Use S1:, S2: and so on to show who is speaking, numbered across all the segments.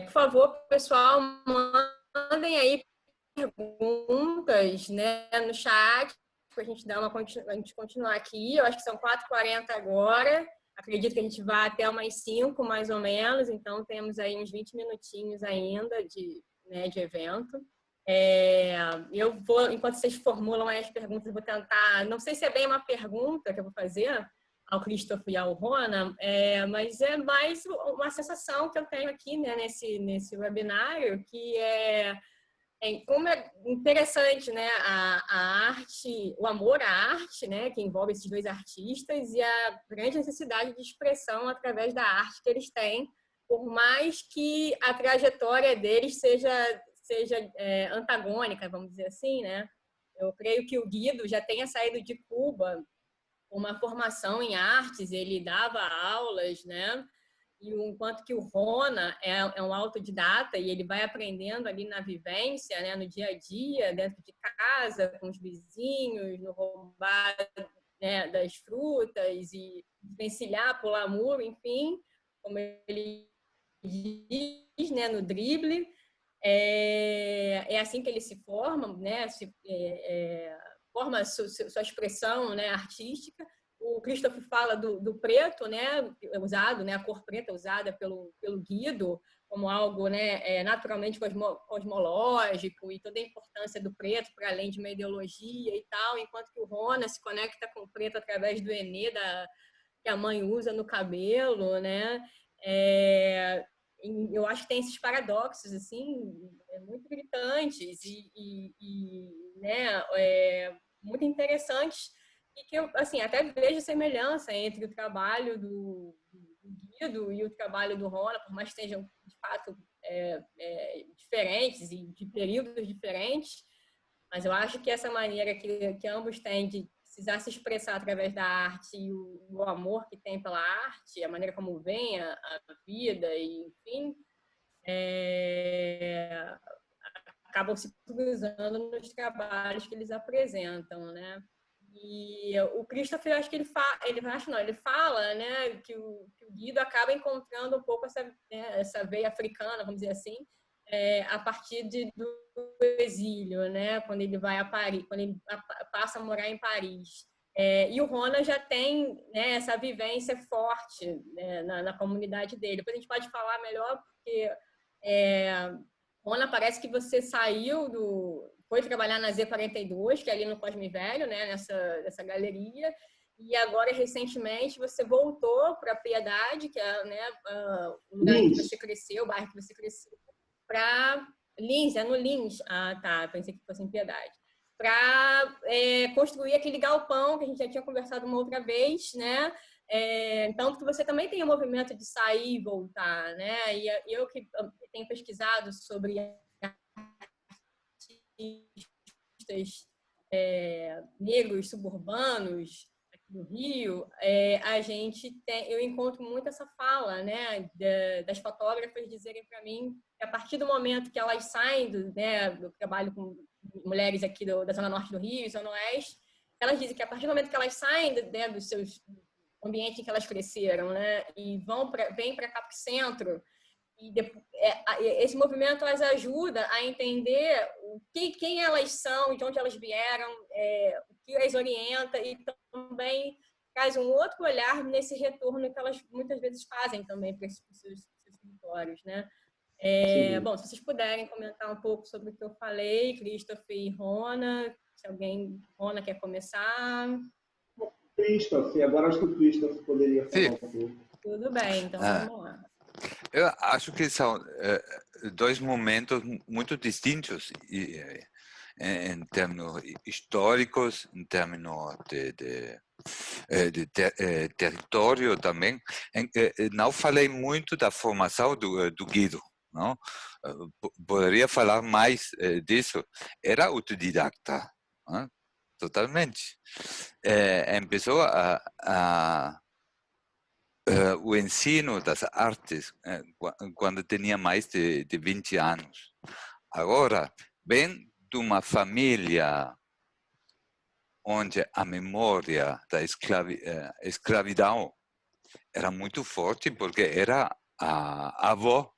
S1: Por favor, pessoal, mandem aí perguntas, né, no chat para a gente a gente continuar aqui. Eu acho que são 4h40 agora. Acredito que a gente vai até umas 5, mais ou menos. Então, temos aí uns 20 minutinhos ainda de evento. Eu vou, enquanto vocês formulam aí as perguntas, eu vou tentar. Não sei se é bem uma pergunta que eu vou fazer ao Christoph e ao Rona, mas é mais uma sensação que eu tenho aqui, né, nesse webinário, que como é interessante, né, a arte, o amor à arte, né, que envolve esses dois artistas, e a grande necessidade de expressão através da arte que eles têm, por mais que a trajetória deles seja antagônica, vamos dizer assim, né? Eu creio que o Guido já tenha saído de Cuba com uma formação em artes, ele dava aulas, né? E enquanto que o Rona é um autodidata e ele vai aprendendo ali na vivência, né, no dia a dia, dentro de casa, com os vizinhos, no roubar, né, das frutas e desvencilhar, pular muro, enfim, como ele diz, né, no drible. É assim que ele se forma, né, forma sua expressão, né, artística. O Christoph fala do preto, né, usado, né, a cor preta usada pelo Guido como algo, né, naturalmente cosmológico, e toda a importância do preto para além de uma ideologia e tal, enquanto que o Rona se conecta com o preto através do Enê que a mãe usa no cabelo, né? É, eu acho que tem esses paradoxos assim muito gritantes né, muito interessantes, e que eu assim até vejo semelhança entre o trabalho do Guido e o trabalho do Rona, por mais que estejam de fato diferentes e de períodos diferentes, mas eu acho que essa maneira que ambos têm de precisar se expressar através da arte e o amor que tem pela arte, a maneira como vem a vida, e enfim, acabam se cruzando nos trabalhos que eles apresentam, né? E o Christopher, eu acho que ele fala, né, que o Guido acaba encontrando um pouco essa veia africana, vamos dizer assim, a partir do exílio, né, quando ele vai a Paris, quando ele passa a morar em Paris. E o Rona já tem, né, essa vivência forte, né, na comunidade dele. Depois a gente pode falar melhor, porque Rona, parece que você foi trabalhar na Z42, que é ali no Cosme Velho, né, nessa galeria, e agora, recentemente, você voltou para a Piedade, que é, né, o lugar que
S2: Lins.
S1: você cresceu, o bairro que você cresceu, para Lins, no Lins. Ah, tá, pensei que fosse em Piedade. Para construir aquele galpão que a gente já tinha conversado uma outra vez, né? Então, que você também tem o movimento de sair e voltar, né? E eu que tenho pesquisado sobre artistas negros suburbanos aqui no Rio, eu encontro muito essa fala, né, das fotógrafas dizerem para mim que a partir do momento que elas saem eu trabalho com mulheres aqui da Zona Norte do Rio, Zona Oeste, elas dizem que a partir do momento que elas saem, né, dos seus ambientes em que elas cresceram, né, e vêm para cá para o centro, e esse movimento as ajuda a entender quem elas são, de onde elas vieram, o que as orienta, e também traz um outro olhar nesse retorno que elas muitas vezes fazem também para esses seus territórios, né? Bom, se vocês puderem comentar um pouco sobre o que eu falei, Christoph e Rona, se Rona quer começar.
S2: Christoph, agora acho que o Christoph poderia falar um pouco.
S1: Tudo bem, então vamos lá.
S3: Eu acho que são dois momentos muito distintos em termos históricos, em termos de território também. Não falei muito da formação do Guido, não? Poderia falar mais disso. Era autodidata, não? Totalmente. Começou o ensino das artes quando tinha mais de 20 anos. Agora, vem de uma família onde a memória da escravidão era muito forte, porque era a avó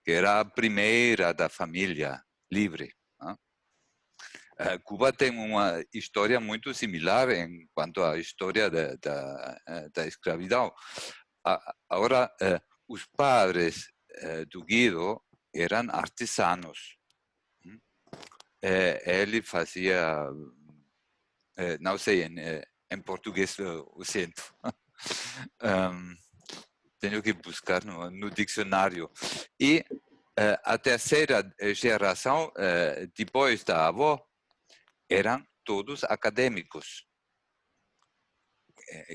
S3: que era a primeira da família livre. Cuba tem uma história muito similar em quanto à história da escravidão. Agora, os padres do Guido eram artesanos. Ele fazia, não sei em português o centro. Tenho que buscar no dicionário. E a terceira geração, depois da avó, eram todos acadêmicos.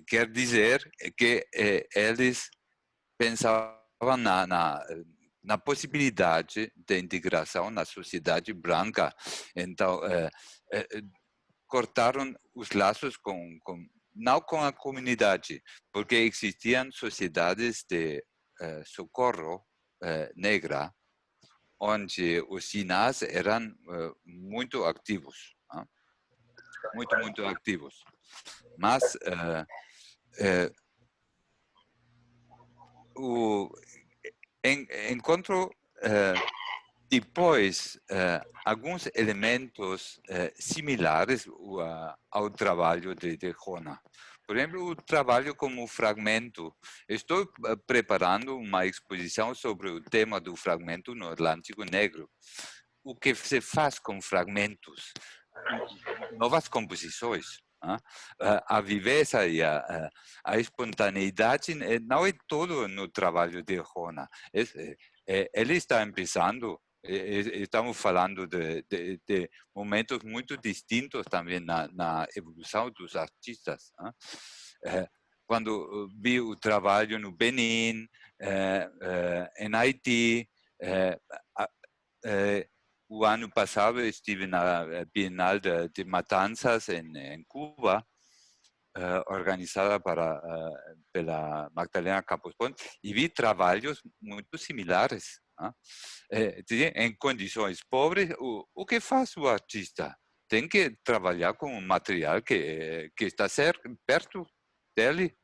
S3: Quer dizer que eles pensavam na possibilidade de integração na sociedade branca. Então, cortaram os laços não com a comunidade, porque existiam sociedades de socorro negra, onde os sinais eram muito ativos. Muito ativos. Mas encontro depois alguns elementos similares ao trabalho de Jona. Por exemplo, o trabalho como fragmento. Estou preparando uma exposição sobre o tema do fragmento no Atlântico Negro. O que se faz com fragmentos? Novas composições. A viveza e a espontaneidade não é todo no trabalho de Jona. Ele está começando, estamos falando de momentos muito distintos também na evolução dos artistas. Quando vi o trabalho no Benin, em Haiti, o ano passado estive na Bienal de Matanzas em Cuba, organizada pela Magdalena Campos Pontes, e vi trabalhos muito similares. Em condições pobres, o que faz o artista? Tem que trabalhar com um material que está perto dele.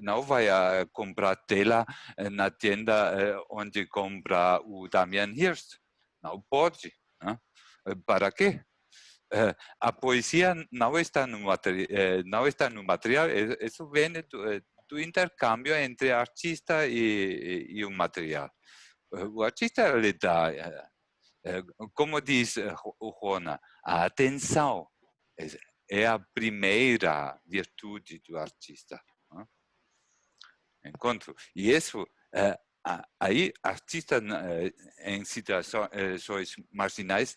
S3: Não vai comprar tela na tienda onde compra o Damien Hirst. Não pode. Para quê? A poesia não está no material, isso vem do intercâmbio entre artista e o material. O artista lhe dá, como diz o Jona, a atenção é a primeira virtude do artista. Encontro. E isso, aí, artistas em situações marginais,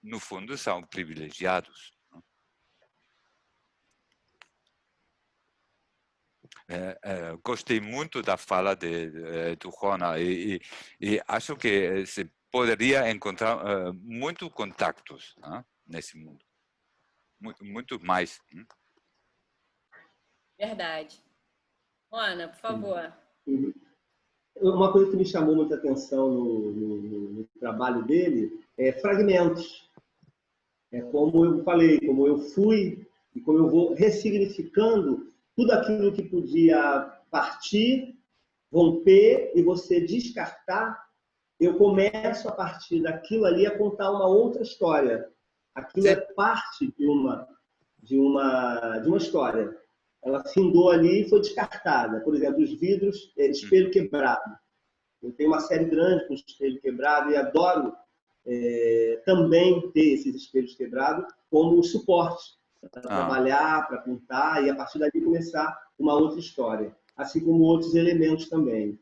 S3: no fundo, são privilegiados. Gostei muito da fala do Jona e acho que se poderia encontrar muitos contactos nesse mundo. Muito mais.
S1: Verdade. Ana, por favor.
S2: Uma coisa que me chamou muita atenção no trabalho dele é fragmentos. Como eu falei, como eu fui e como eu vou ressignificando tudo aquilo que podia partir, romper e você descartar, eu começo a partir daquilo ali a contar uma outra história. Aquilo é parte de uma história. Ela findou ali e foi descartada. Por exemplo, os vidros, espelho quebrado. Eu tenho uma série grande com espelho quebrado e adoro também ter esses espelhos quebrados como suporte para trabalhar, para pintar e a partir dali começar uma outra história. Assim como outros elementos também.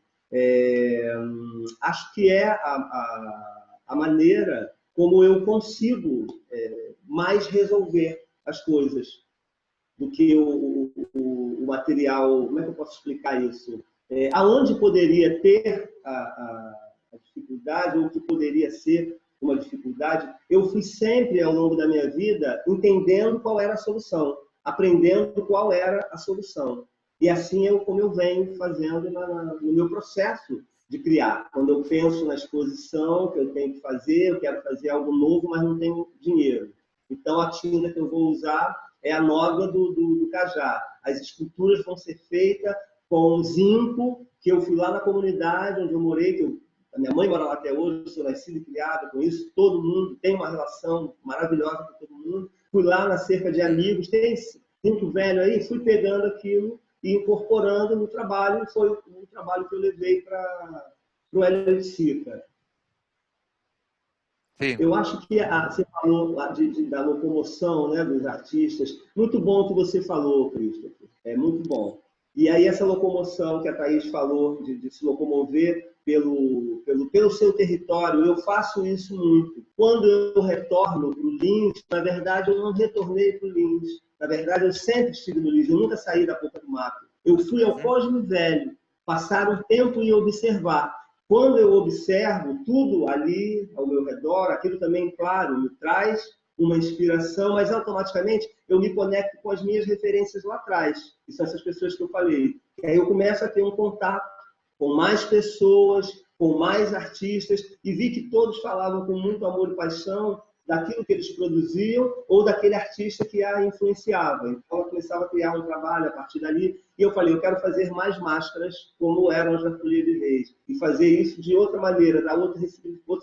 S2: Acho que é a maneira como eu consigo mais resolver as coisas do que o material. Como é que eu posso explicar isso? Aonde poderia ter a dificuldade, ou o que poderia ser uma dificuldade, eu fui sempre, ao longo da minha vida, entendendo qual era a solução, aprendendo qual era a solução. E assim como eu venho fazendo no meu processo de criar. Quando eu penso na exposição que eu tenho que fazer, eu quero fazer algo novo, mas não tenho dinheiro. Então, a tinta que eu vou usar é a nódoa do cajá. As esculturas vão ser feitas com zinco, que eu fui lá na comunidade onde eu morei, que eu A minha mãe mora lá até hoje, sou nascido e criado com isso. Todo mundo tem uma relação maravilhosa com todo mundo. Fui lá na cerca de amigos, tem muito velho aí, fui pegando aquilo e incorporando no trabalho. Foi o trabalho que eu levei para o LLC, cara.
S3: Sim.
S2: Eu acho que você falou da locomoção, né, dos artistas. Muito bom o que você falou, Christopher. É muito bom. E aí essa locomoção que a Thaís falou, de se locomover pelo seu território, eu faço isso muito. Quando eu retorno para o Lins, na verdade eu não retornei para o Lins. Na verdade eu sempre estive no Lins, eu nunca saí da Boca do Mato. Eu fui ao Cosme Velho, passar um tempo e observar. Quando eu observo tudo ali ao meu redor, aquilo também, claro, me traz uma inspiração, mas automaticamente eu me conecto com as minhas referências lá atrás, que são essas pessoas que eu falei. E aí eu começo a ter um contato com mais pessoas, com mais artistas, e vi que todos falavam com muito amor e paixão daquilo que eles produziam ou daquele artista que a influenciava. Então, eu começava a criar um trabalho a partir dali e eu falei, eu quero fazer mais máscaras como eram as da Folia de Reis e fazer isso de outra maneira, dar outro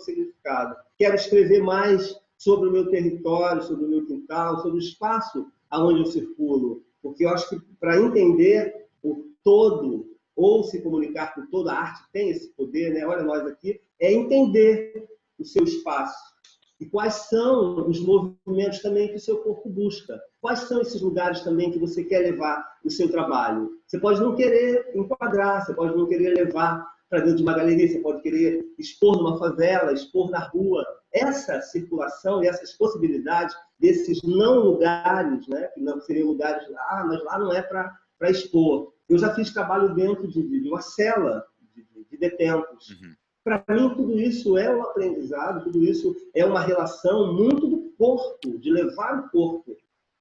S2: significado. Quero escrever mais sobre o meu território, sobre o meu quintal, sobre o espaço aonde eu circulo, porque eu acho que para entender o todo ou se comunicar com toda a arte tem esse poder, né? Olha nós aqui, é entender o seu espaço. E quais são os movimentos também que o seu corpo busca? Quais são esses lugares também que você quer levar o seu trabalho? Você pode não querer enquadrar, você pode não querer levar para dentro de uma galeria, você pode querer expor numa favela, expor na rua. Essa circulação e essas possibilidades desses não lugares, né, que não seriam lugares lá, mas lá não é para expor. Eu já fiz trabalho dentro de uma cela de detentos. Uhum. Para mim, tudo isso é um aprendizado, tudo isso é uma relação muito do corpo, de levar o corpo,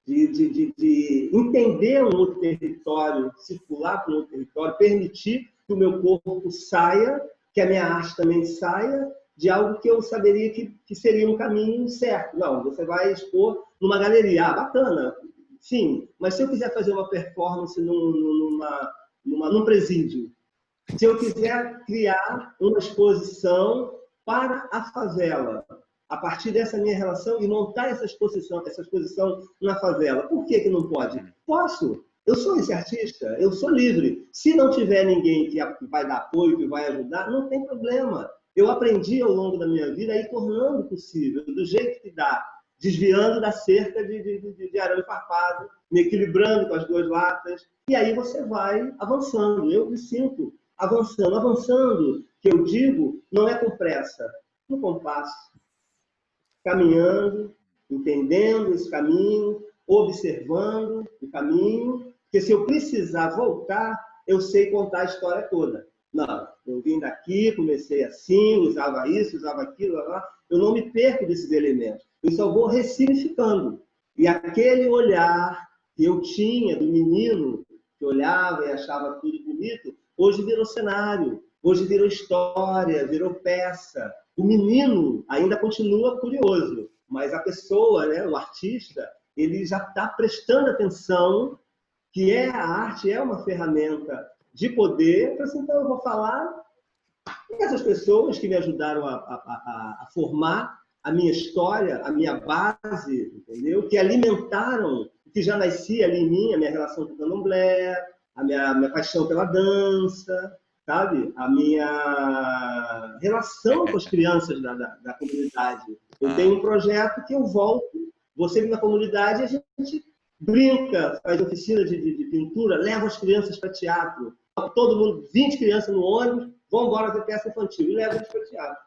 S2: de entender um outro território, circular para um outro território, permitir que o meu corpo saia, que a minha arte também saia, de algo que eu saberia que seria um caminho certo. Não, você vai expor numa galeria. Ah, bacana, sim, mas se eu quiser fazer uma performance num presídio, se eu quiser criar uma exposição para a favela, a partir dessa minha relação e montar essa exposição na favela, por que não pode? Posso. Eu sou esse artista, eu sou livre. Se não tiver ninguém que vai dar apoio, que vai ajudar, não tem problema. Eu aprendi ao longo da minha vida a ir tornando possível, do jeito que dá, desviando da cerca de arame farpado, me equilibrando com as duas latas, e aí você vai avançando. Eu me sinto avançando, que eu digo, não é com pressa, no compasso, caminhando, entendendo esse caminho, observando o caminho, porque se eu precisar voltar, eu sei contar a história toda. Não, eu vim daqui, comecei assim, usava isso, usava aquilo, eu não me perco desses elementos, eu só vou ressignificando. E aquele olhar que eu tinha do menino, que olhava e achava tudo bonito, hoje virou cenário, hoje virou história, virou peça. O menino ainda continua curioso, mas a pessoa, né, o artista, ele já está prestando atenção que a arte é uma ferramenta de poder. Então eu vou falar dessas pessoas que me ajudaram a formar a minha história, a minha base, entendeu? Que alimentaram, que já nascia ali em mim, a minha relação com o candomblé, a minha paixão pela dança, sabe? A minha relação com as crianças da comunidade. Eu tenho um projeto que eu volto, você vem na comunidade e a gente brinca, faz oficina de pintura, leva as crianças para teatro. Todo mundo, 20 crianças no ônibus, vão embora ver peça infantil e leva eles para teatro.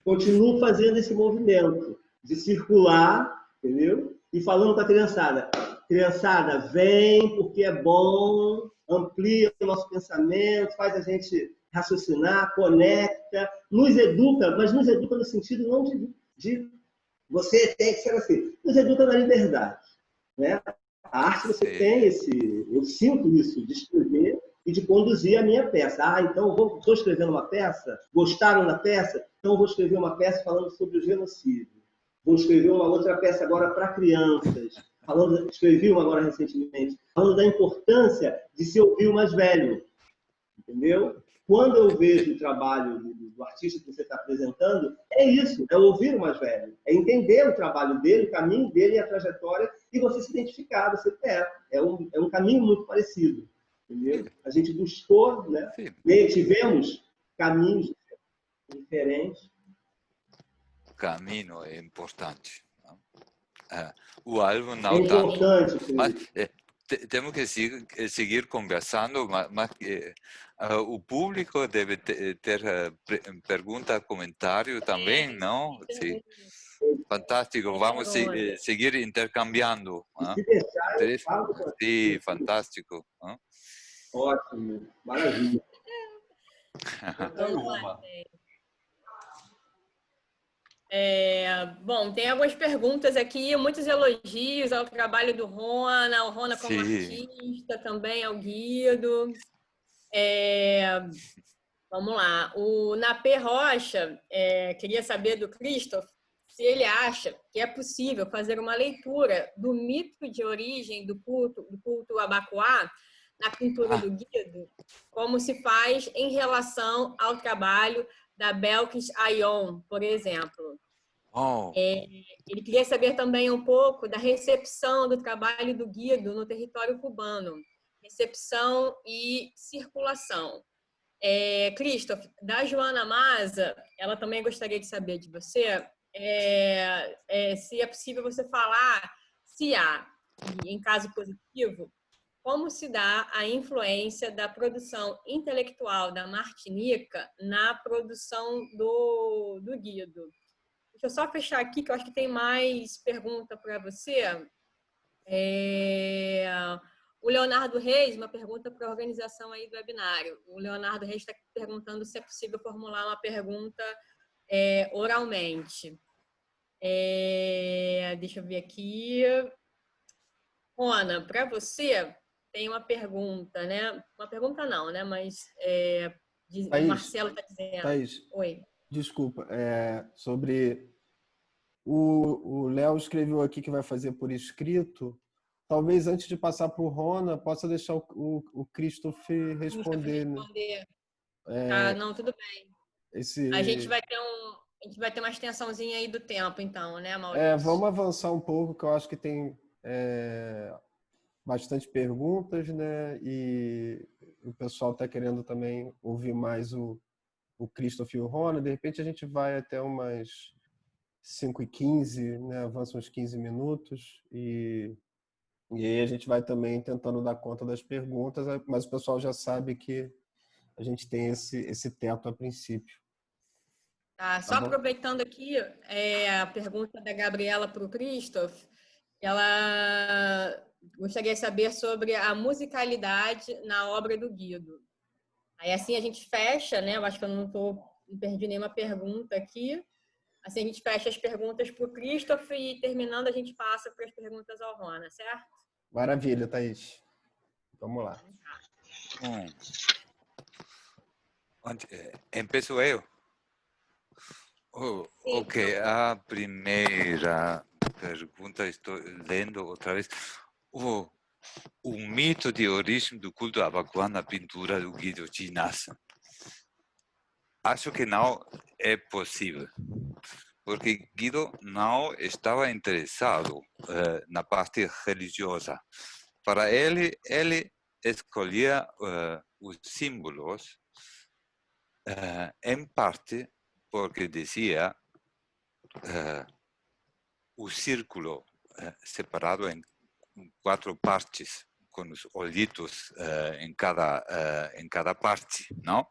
S2: Continuo fazendo esse movimento de circular, entendeu? E falando com a criançada. Criançada, vem porque é bom, amplia o nosso pensamento, faz a gente raciocinar, conecta, nos educa, mas nos educa no sentido não de você tem que ser assim, nos educa na liberdade, né? A arte você tem eu sinto isso, de escrever e de conduzir a minha peça. Ah, então estou escrevendo uma peça, gostaram da peça? Então vou escrever uma peça falando sobre o genocídio. Vou escrever uma outra peça agora para crianças. Escrevi uma agora recentemente, falando da importância de se ouvir o mais velho. Entendeu? quando eu vejo o trabalho do artista que você está apresentando, é isso, é ouvir o mais velho, é entender o trabalho dele, o caminho dele e a trajetória, e você se identificar, você é um caminho muito parecido, entendeu? A gente buscou, né? Tivemos caminhos diferentes.
S3: Caminho é importante. O álbum não
S2: é importante,
S3: tanto, mas temos que seguir conversando, mas o público deve ter pergunta, comentário também, não? Sim. Fantástico, vamos seguir intercambiando.
S2: Se deixar, eu falo.
S3: Sim, fantástico.
S2: Ótimo, maravilha.
S1: Bom, tem algumas perguntas aqui, muitos elogios ao trabalho do Rona, ao Rona como artista, também ao Guido. Vamos lá. O Napê Rocha queria saber do Christoph se ele acha que é possível fazer uma leitura do mito de origem do culto Abacuá na pintura do Guido, como se faz em relação ao trabalho da Belkis Ayon, por exemplo. Ele queria saber também um pouco da recepção do trabalho do Guido no território cubano, recepção e circulação. Christoph, da Joana Maza, ela também gostaria de saber de você se é possível você falar se há, e em caso positivo, como se dá a influência da produção intelectual da Martinica na produção do Guido. Deixa eu só fechar aqui, que eu acho que tem mais pergunta para você. O Leonardo Reis, uma pergunta para a organização aí do webinário. O Leonardo Reis está perguntando se é possível formular uma pergunta oralmente. Deixa eu ver aqui. Rona, para você, tem uma pergunta, né? Uma pergunta não, né? Mas o Marcelo está dizendo.
S4: Thaís,
S1: oi.
S4: Desculpa, sobre... O Léo escreveu aqui que vai fazer por escrito. Talvez antes de passar para o Rona, possa deixar o Christoph responder. Né?
S1: Não, tudo bem. A gente vai ter uma extensãozinha aí do tempo, então, né, Maurício?
S4: Vamos avançar um pouco, que eu acho que tem bastante perguntas, né? E o pessoal está querendo também ouvir mais o Christoph e o Rona. De repente a gente vai até umas 5h15, né? Avança uns 15 minutos e aí a gente vai também tentando dar conta das perguntas, mas o pessoal já sabe que a gente tem esse teto a princípio.
S1: Só aproveitando aqui a pergunta da Gabriela para o Christoph, ela gostaria de saber sobre a musicalidade na obra do Guido. Aí assim a gente fecha, né? Eu acho que eu não perdi nenhuma pergunta aqui. Assim a gente fecha as perguntas para o Christoph e terminando a gente passa para as perguntas ao Rona, certo?
S4: Maravilha, Thaís. Vamos lá.
S3: Empiezo eu? Ok, a primeira pergunta, estou lendo outra vez. O mito de origem do culto Abacuá na pintura do Guido Ginás. Acho que não é possível, porque Guido não estava interessado na parte religiosa. Para ele escolhia os símbolos, em parte porque dizia o círculo separado em 4 partes, com os olhitos em cada parte, não?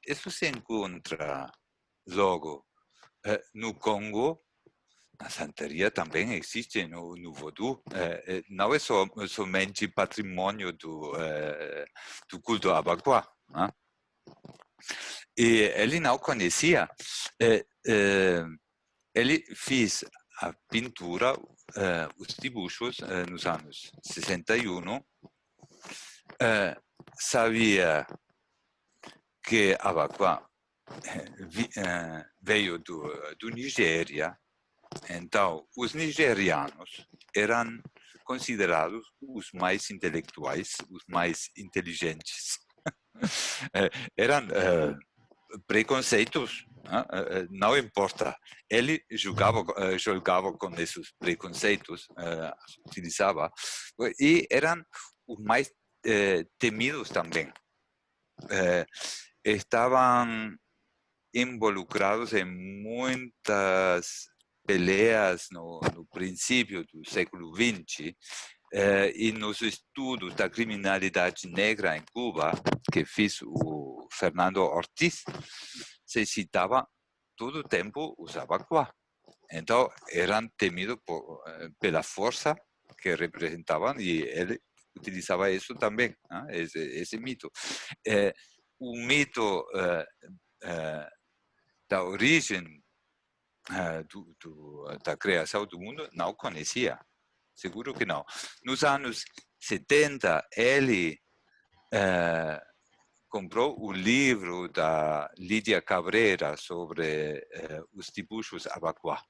S3: Isso se encontra logo no Congo, na santeria também existe, no Vodou, não é somente patrimônio do culto Abacuá. Não? E ele não conhecia, ele fez a pintura, os dibuixos nos anos 61, sabia que Abacuá veio do Nigéria, então os nigerianos eram considerados os mais intelectuais, os mais inteligentes. Eram preconceitos, não importa. Ele jogava com esses preconceitos, utilizava, e eram os mais temidos também. Estavam involucrados em muitas peleas no princípio do século XX, e nos estudos da criminalidade negra em Cuba, que fez o Fernando Ortiz, se citava todo o tempo os Abacuá. Então, eram temidos pela força que representavam, e ele utilizava isso também, esse mito. O mito da origem da criação do mundo não conhecia. Seguro que não. Nos anos 70, ele comprou o livro da Lídia Cabrera sobre os dibuixos Abacuá.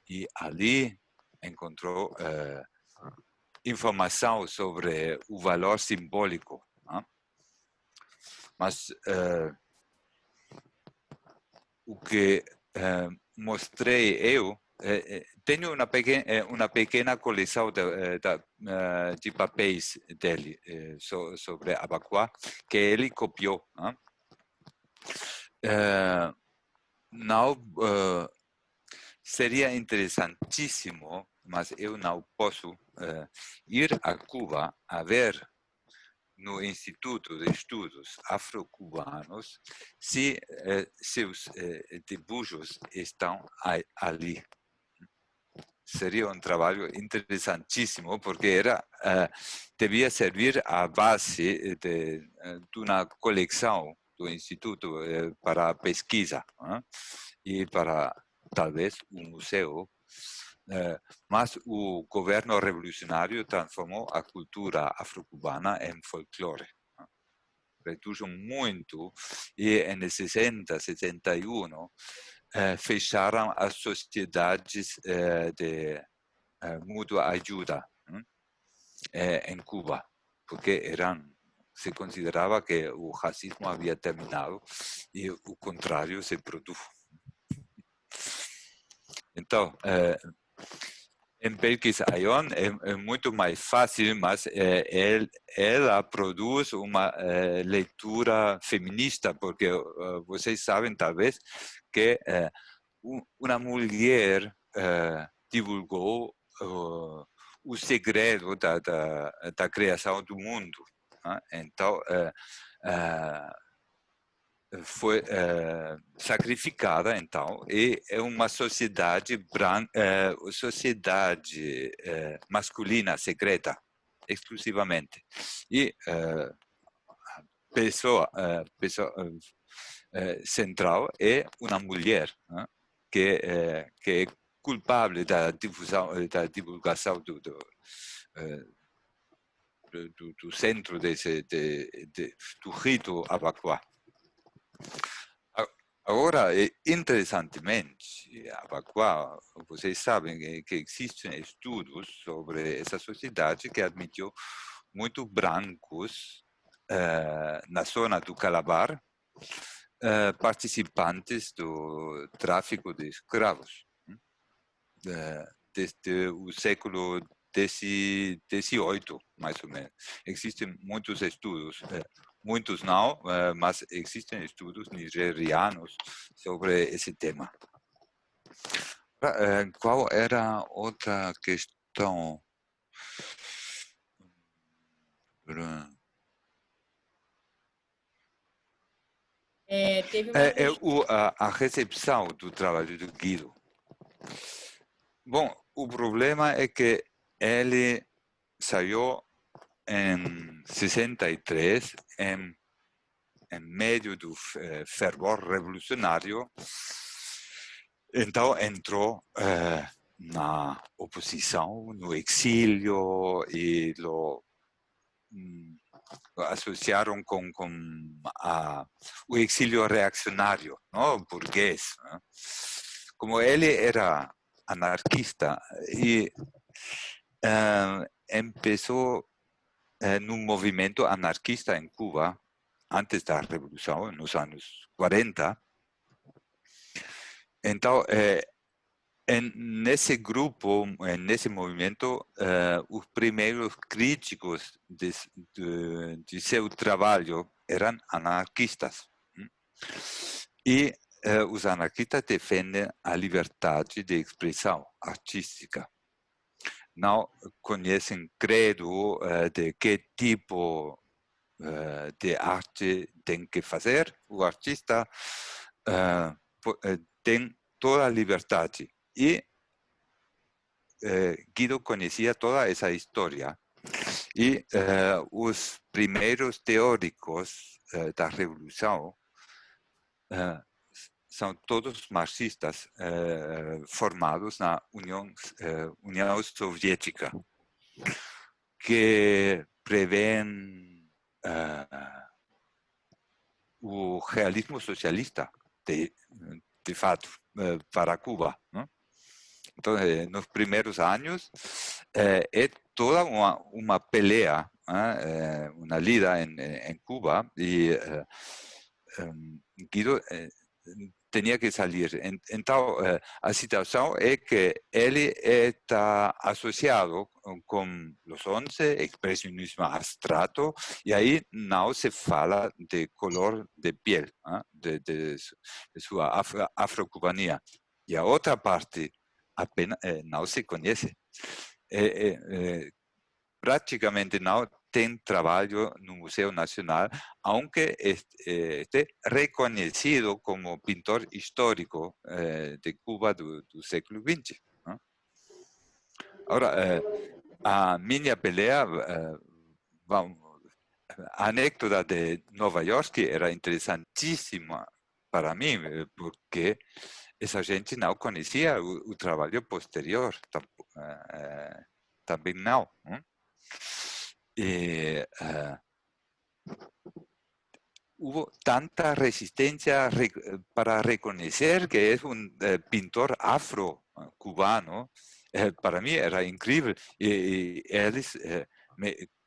S3: E ali encontrou informação sobre o valor simbólico. Mas o que mostrei eu, tenho uma pequena coleção de papéis dele sobre Abacuá, que ele copiou. Não, seria interessantíssimo, mas eu não posso ir a Cuba a ver no Instituto de Estudos Afro-Cubanos se seus dibuixos estão ali. Seria um trabalho interessantíssimo, porque devia servir a base de uma coleção do Instituto para pesquisa, e para, talvez, um museu. Mas o governo revolucionário transformou a cultura afro-cubana em folclore. Reduziu muito, e em 60, 61, fecharam as sociedades de mútua ajuda em Cuba, porque se considerava que o racismo havia terminado e o contrário se produziu. Então, em Belkis Ayon é muito mais fácil, mas ela produz uma leitura feminista, porque vocês sabem, talvez, que uma mulher divulgou o segredo da criação do mundo. Então, foi sacrificada, então, e é uma sociedade masculina, secreta, exclusivamente. E a pessoa central é uma mulher, que é culpável da divulgação do centro do rito Abacuá. Agora, interessantemente, Abacuá, vocês sabem que existem estudos sobre essa sociedade que admitiu muitos brancos na zona do Calabar, participantes do tráfico de escravos, desde o século XVIII, mais ou menos. Existem muitos estudos, muitos não, mas existem estudos nigerianos sobre esse tema. Qual era outra questão?
S1: Teve uma
S3: a recepção do trabalho do Guido. Bom, o problema é que ele saiu em 63, em meio do fervor revolucionário. Então entrou na oposição, no exílio, e lo associaram com o exílio reaccionário, não? Burguês. Não? Como ele era anarquista e começou num movimento anarquista em Cuba, antes da Revolução, nos anos 40. Então, nesse grupo, nesse movimento, os primeiros críticos de seu trabalho eram anarquistas. E os anarquistas defendem a liberdade de expressão artística. Não conhecem credo de que tipo de arte tem que fazer. O artista tem toda a liberdade. E Guido conhecia toda essa história. E os primeiros teóricos da Revolução são todos marxistas formados na União Soviética, que prevêem o realismo socialista, de fato, para Cuba. Não? Então, nos primeiros anos, é toda uma pelea, uma lida em Cuba, e Guido tinha que sair. Então, a situação é que ele está associado com os 11, expressionismo abstrato, e aí não se fala de color de pele, de sua afrocubania. E a outra parte apenas não se conhece. Praticamente não tem trabalho no Museu Nacional, aunque esté reconhecido como pintor histórico de Cuba do século XX. Não? Agora, a minha pelea, a anedota de Nova York era interessantíssima para mim, porque essa gente não conhecia o trabalho posterior, também não. E hubo tanta resistencia para reconocer que es un pintor afro-cubano. Para mí era increíble. Y ellos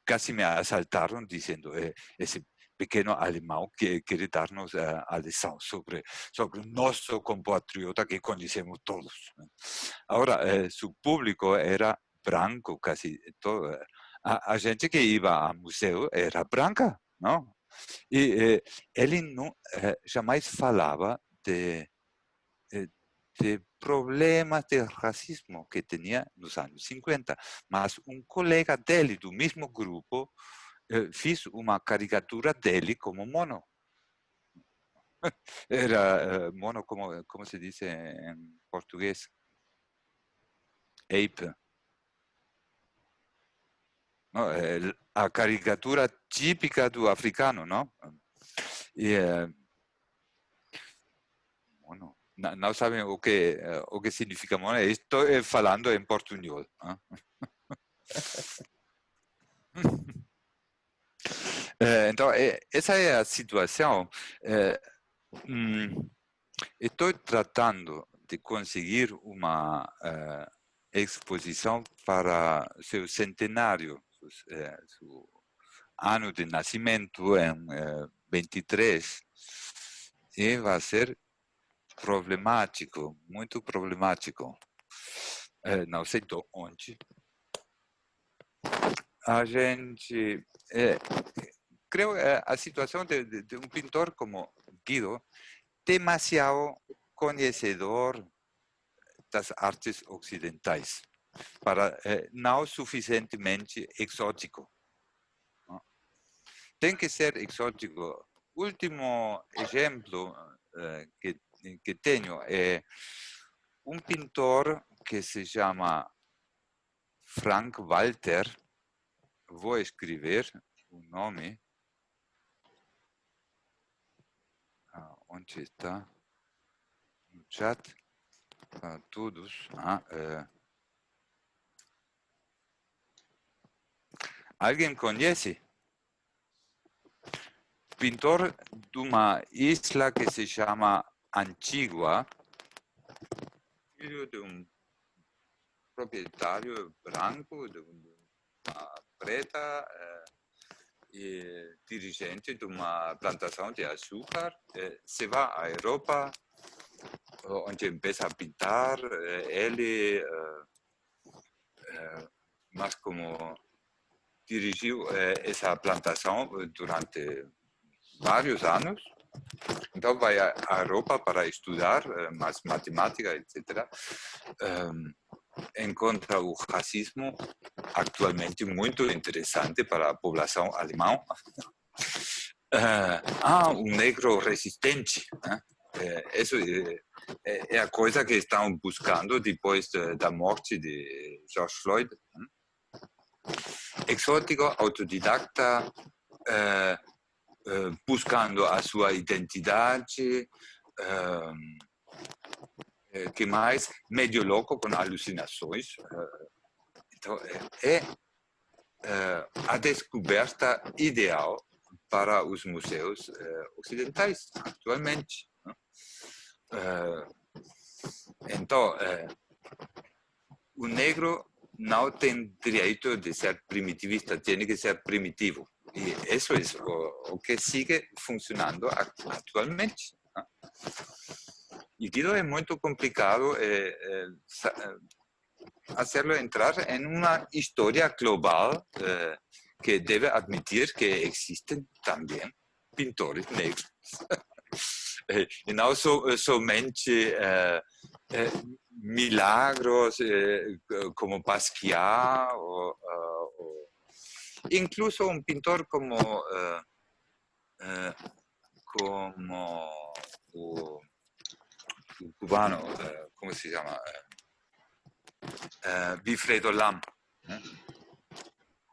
S3: casi me asaltaron diciendo, ese pequeño alemán que quiere darnos a lição sobre nuestro compatriota que conocemos todos. Ahora, su público era branco casi todo. A gente que iba ao museu era branca, não? E ele não, jamais falava de problemas de racismo que tinha nos anos 50, mas um colega dele, do mesmo grupo, fez uma caricatura dele como mono. Era mono, como se diz em português? Ape. No, a caricatura típica do africano, não? E bueno, não sabem o que significa mono. Estou falando em portunhol. Então, essa é a situação. Estou tratando de conseguir uma exposição para seu centenário, seu ano de nascimento em 23, e vai ser problemático, muito problemático. Não sei onde. A gente... creio a situação de um pintor como Guido, demasiado conhecedor das artes ocidentais, para não suficientemente exótico. Não? Tem que ser exótico. Último exemplo que tenho é um pintor que se chama Frank Walter. Vou escrever o nome. Onde está? No chat. Para todos. Alguém conhece? Pintor de uma isla que se chama Antigua, filho de um proprietário branco, de uma preta, dirigente de uma plantação de açúcar, se vai à Europa, onde começa a pintar, ele, mas como dirigiu essa plantação durante vários anos, então vai à Europa para estudar mais matemática, etc. Encontra o racismo atualmente muito interessante para a população alemã. Um negro resistente, né? Isso é a coisa que estão buscando depois da morte de George Floyd. Né? Exótico, autodidacta, buscando a sua identidade, que mais? Medio louco, com alucinações. Então, é a descoberta ideal para os museus ocidentais, atualmente. Né? Então, o negro não tem direito de ser primitivista, tem que ser primitivo. E isso é o que sigue funcionando atualmente. Né? E aquilo é muito complicado hacerlo entrar em uma história global que deve admitir que existem também pintores negros. E não somente milagros como Basquiat, incluso um pintor como o cubano, como se chama? Wilfredo Lam, né?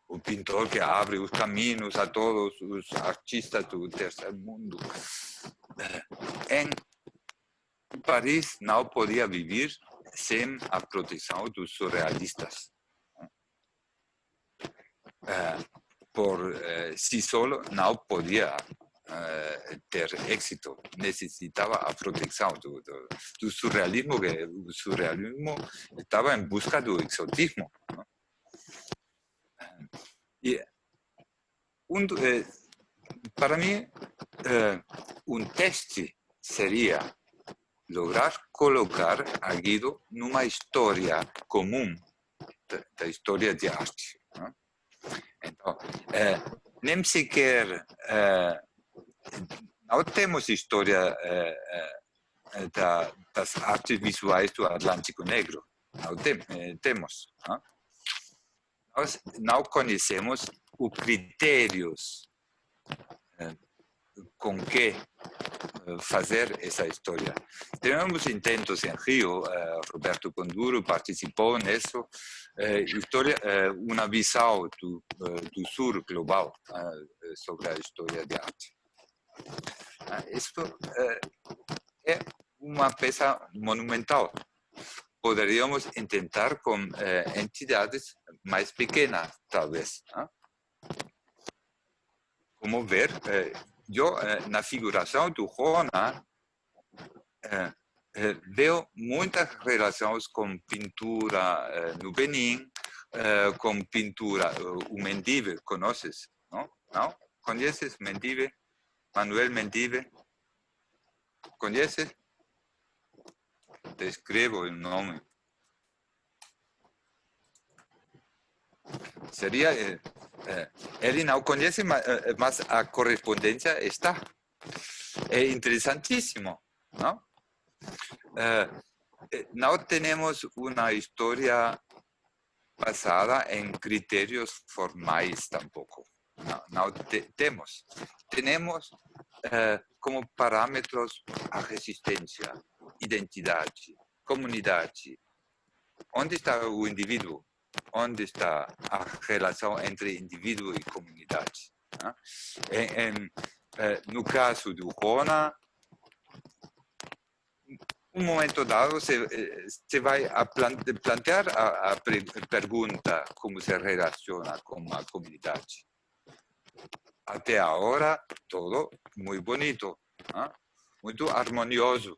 S3: O pintor que abre os caminhos a todos os artistas do terceiro mundo. Em Paris não podia viver sem a proteção dos surrealistas. Por si solo não podia ter êxito, necessitava a proteção do surrealismo, que o surrealismo estava em busca do exotismo. Não? E para mim, teste seria lograr colocar a Guido numa história comum da história de arte. Não? Então, nem sequer não temos história das artes visuais do Atlântico Negro. Não temos. Não? Nós não conhecemos os critérios com que fazer essa história. Tivemos intentos em Rio, Roberto Conduro participou nisso, uma visão do sul global sobre a história de arte. Isto é uma peça monumental. Poderíamos tentar com entidades mais pequenas, talvez. Como ver, eu, na figuração do Rona, veo muitas relações com pintura no Benin, com pintura, o Mendive, conheces? Não? Não? Conheces Mendive? Manuel Mendive? Conheces? Te escrevo o nome. Seria, ele não conhece, mas a correspondência está. É interessantíssimo, não? Não temos uma história basada em critérios formais tampouco. Não temos. Temos como parâmetros a resistência, identidade, comunidade. Onde está o indivíduo? Onde está a relação entre indivíduo e comunidade? No caso do Rona, um momento dado, se vai a plantear a pergunta como se relaciona com a comunidade. Até agora, tudo muito bonito, muito harmonioso,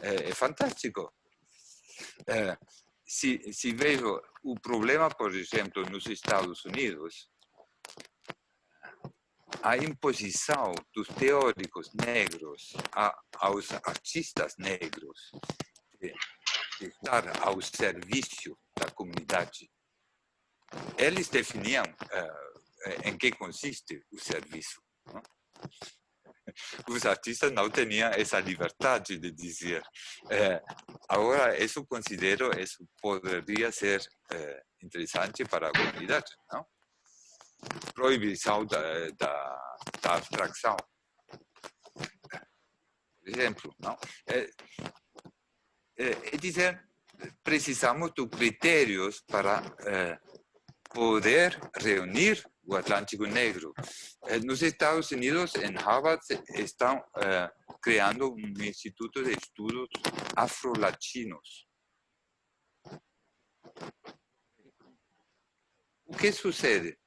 S3: é fantástico. Se vejo o problema, por exemplo, nos Estados Unidos, a imposição dos teóricos negros aos artistas negros de estar ao serviço da comunidade. Eles definiam em que consiste o serviço. Não? Os artistas não tinham essa liberdade de dizer. Agora, isso considero, isso poderia ser interessante para a comunidade, não? Proibição da abstração. Por exemplo, não? É dizer, precisamos de critérios para poder reunir o Atlântico Negro. Nos Estados Unidos, em Harvard, estão criando um instituto de estudos afro-latinos. O que sucede?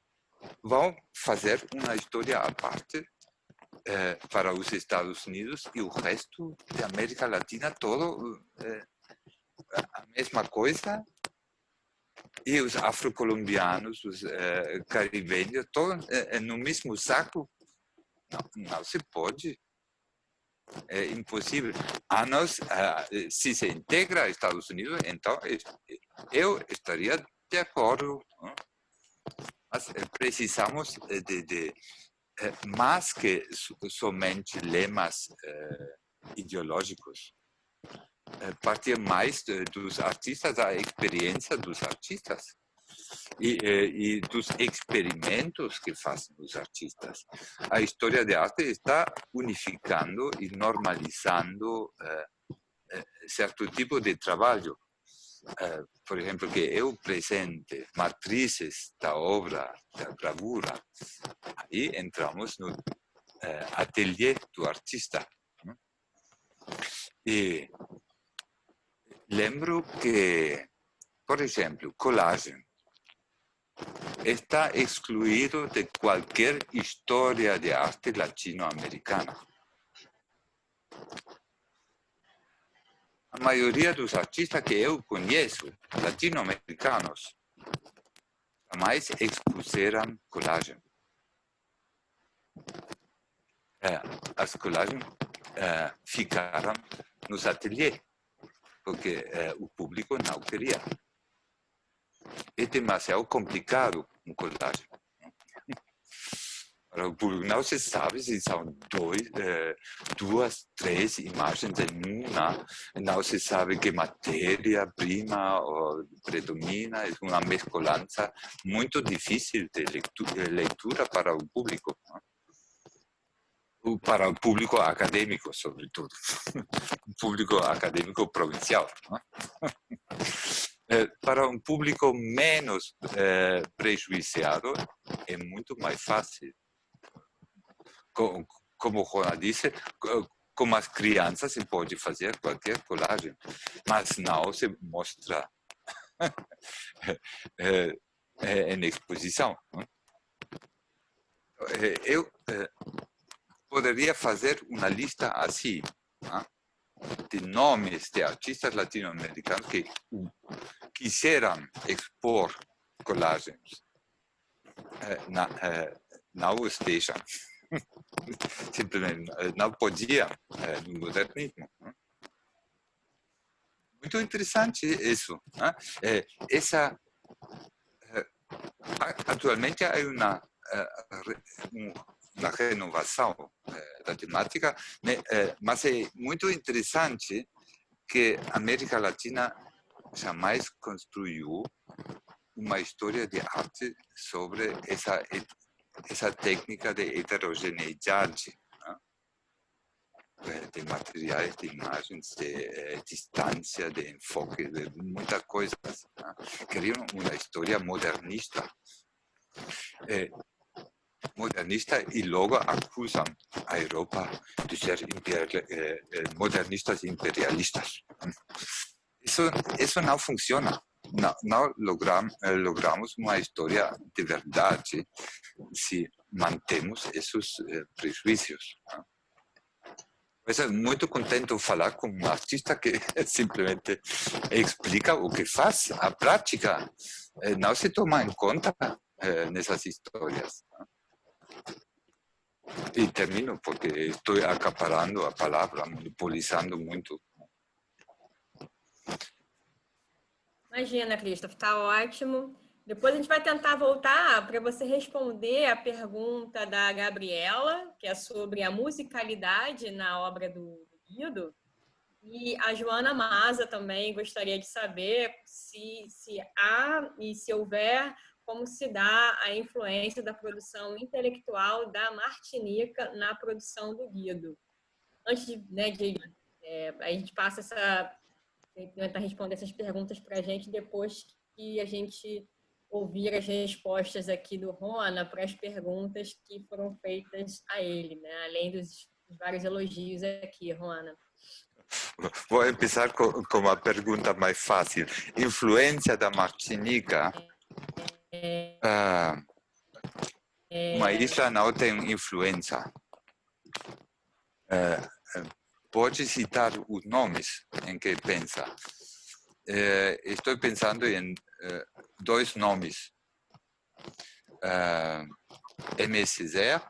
S3: Vão fazer uma história à parte para os Estados Unidos e o resto da América Latina, todo a mesma coisa. E os afro-colombianos, os caribenhos, todos no mesmo saco. Não se pode. É impossível. Se se integra aos Estados Unidos, então eu estaria de acordo. Não? Mas precisamos de mais que somente lemas ideológicos. Partir mais dos artistas, da experiência dos artistas e dos experimentos que fazem os artistas. A história de arte está unificando e normalizando certo tipo de trabalho. Por exemplo, que eu presente matrizes da obra, da gravura, aí entramos no ateliê do artista. E lembro que, por exemplo, collage está excluído de qualquer história de arte latino-americana. A maioria dos artistas que eu conheço, latino-americanos, jamais expuseram collage. As collagens ficaram nos ateliês, porque o público não queria. É demasiado complicado um collage. Para o público não se sabe se são duas, três imagens em uma, não se sabe que matéria-prima predomina, é uma mescolança muito difícil de leitura para o público. Para o público acadêmico, sobretudo. O público acadêmico provincial. Para um público menos prejuiciado, é muito mais fácil. Como o Ronald disse, com as crianças se pode fazer qualquer colagem, mas não se mostra em exposição. Eu poderia fazer uma lista assim, de nomes de artistas latino-americanos que quiseram expor collagens. Não os deixam. Simplesmente não podiam no modernismo. Muito interessante isso. Atualmente há uma renovação da temática, mas é muito interessante que a América Latina jamais construiu uma história de arte sobre essa técnica de heterogeneidade, de materiais, de imagens, de distância, de enfoque, de muitas coisas. Queriam uma história modernista. Modernista e logo acusam a Europa de ser modernistas e imperialistas. Isso não funciona. Não logramos uma história de verdade se mantemos esses prejuízos. Mas é muito contente falar com um artista que simplesmente explica o que faz, a prática. Não se toma em conta nessas histórias. E termino porque estou acaparando a palavra, monopolizando muito.
S1: Imagina, Christopher, tá ótimo. Depois a gente vai tentar voltar para você responder a pergunta da Gabriela, que é sobre a musicalidade na obra do Guido. E a Joana Maza também gostaria de saber se há e se houver, como se dá a influência da produção intelectual da Martinica na produção do Guido. Antes a gente passa tentar responder essas perguntas para a gente depois que a gente ouvir as respostas aqui do Rona para as perguntas que foram feitas a ele, né? Além dos vários elogios aqui, Rona.
S3: Vou começar com a pergunta mais fácil. Influência da Martinica? Uma isla não tem influência. Pode citar os nomes em que pensa. Estou pensando em dois nomes. Aimé Césaire,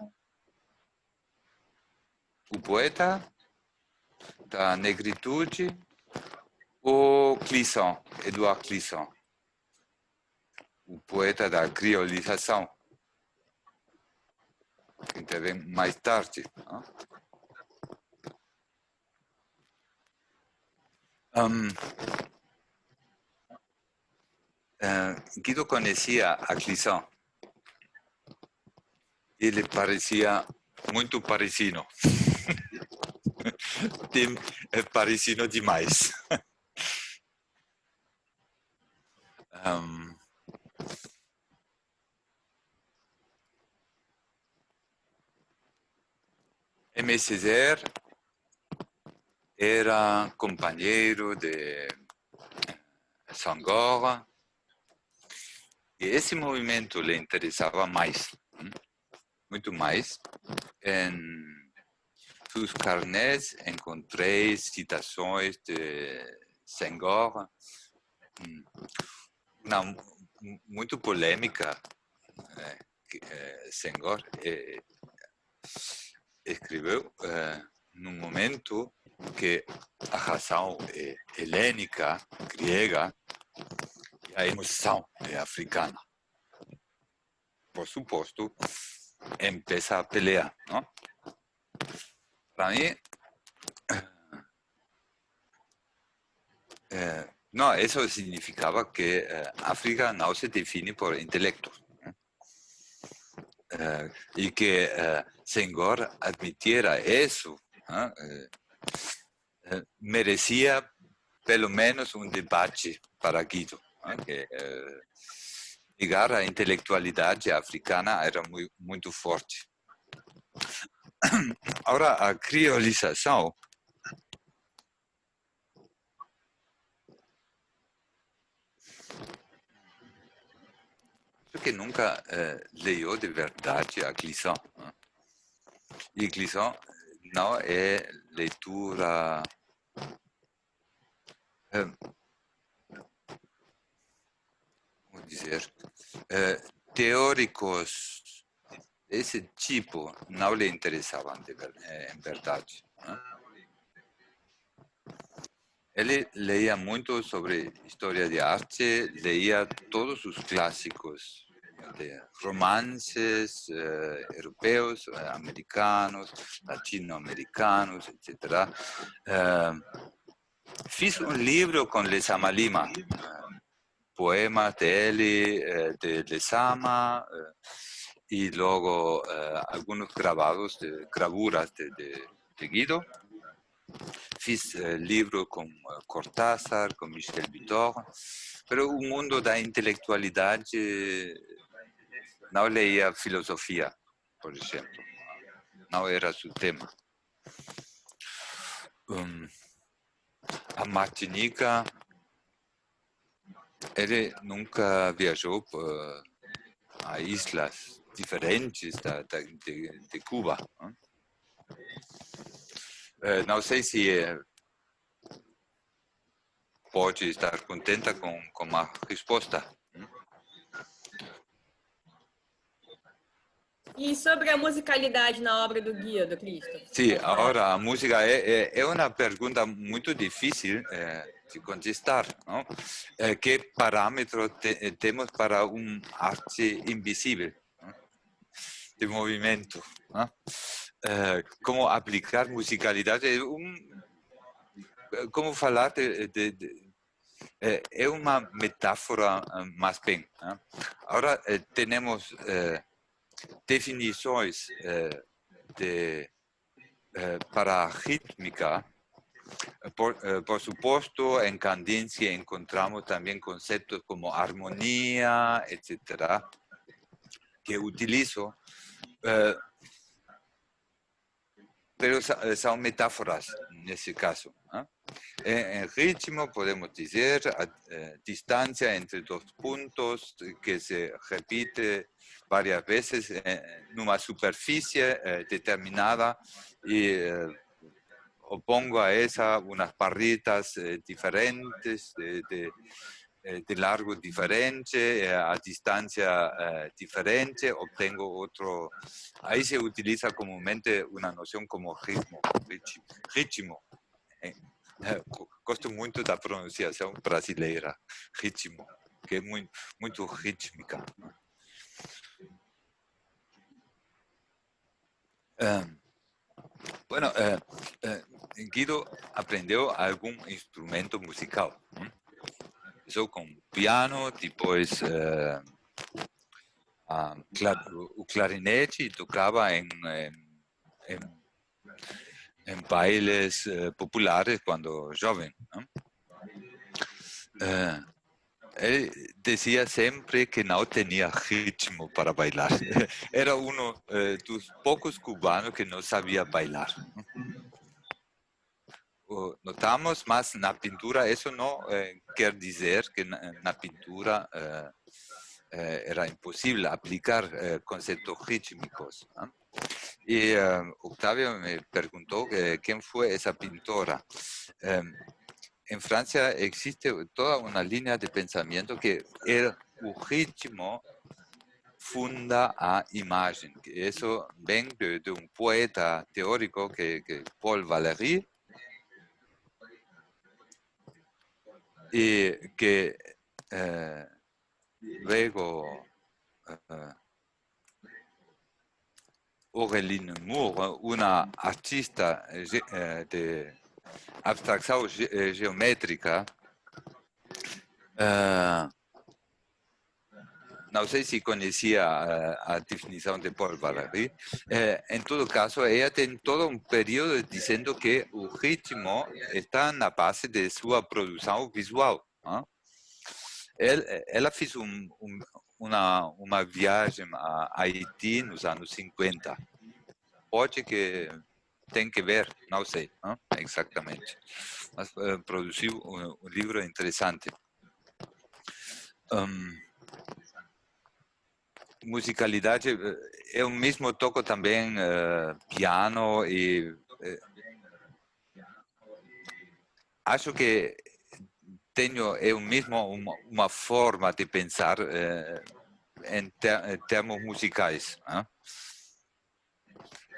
S3: o poeta da negritude, ou Clisson, Edouard Clisson, o poeta da criolização, que intervém mais tarde. Guido conhecia a Clisson. Ele parecia muito parisino. É parisino demais. Aimé Césaire era companheiro de Senghor, e esse movimento lhe interessava mais, muito mais. Em seus carnets encontrei citações de Senghor, muito polêmica. Senghor escreveu num momento que a razão é helênica, grega, e a emoção é africana. Por suposto, empieza a pelear, não? Para mim, não, isso significava que África não se define por intelecto. E que Senghor admitiera isso, merecia pelo menos um debate para Guido. Que negar a intelectualidade africana era muito forte. Agora, a criolização que nunca leu de verdade a Clisson. E Clisson não é leitura como dizer, teóricos desse tipo não lhe interessavam em verdade. Ele leia muito sobre história de arte, leia todos os clássicos de romances europeus, americanos, latino-americanos, etc. Fiz um livro com Lezama Lima, poemas dele, de Lezama, e logo alguns gravados, gravuras de Guido. Fiz livro com Cortázar, com Michel Vitor, mas o mundo da intelectualidade não leia filosofia, por exemplo. Não era seu tema. A Martinica, ele nunca viajou a islas diferentes de Cuba. Não sei se pode estar contenta com a resposta.
S1: E sobre a musicalidade na obra do Guido, Cristo?
S3: Sim, agora a música é uma pergunta muito difícil de contestar, não? Que parâmetro temos para arte invisível, não? De movimento, não? Como aplicar musicalidade? Como falar é uma metáfora mais bem, não? Agora temos definições para a rítmica. Por supuesto, en cadencia encontramos también conceptos como armonía, etcétera, que utilizo, pero son metáforas en ese caso, ¿no? En ritmo podemos decir distancia entre dos puntos que se repite varias veces en una superficie determinada y opongo a esa unas barritas diferentes, de largo diferente, a distancia diferente, obtengo otro. Ahí se utiliza comúnmente una noción como ritmo. Gosto muito da pronunciação brasileira, ritmo, que é muito rítmica. Bueno, Guido aprendeu algum instrumento musical. Começou com piano, depois o clarinete, e tocava em bailes populares quando jovem. Ele dizia sempre que não tinha ritmo para bailar. Era um dos poucos cubanos que não sabia bailar. Notamos, mas na pintura isso não quer dizer que na pintura era impossível aplicar conceitos rítmicos. E Octavio me perguntou quem foi essa pintora. En Francia existe toda una línea de pensamiento que el ritmo funda a imagen. Eso viene de un poeta teórico que Paul Valéry, y que luego Aurélie Moore, una artista de abstracción geométrica, não sei se conhecia a definição de Paul Valéry. Em todo caso, ela tem todo um período dizendo que o ritmo está na base de sua produção visual. Ela fez uma viagem a Haiti nos anos 50. Pode que tem que ver, não sei exatamente. Mas produziu um livro interessante. Musicalidade, eu mesmo toco também piano e acho que tenho eu mesmo uma forma de pensar em termos musicais.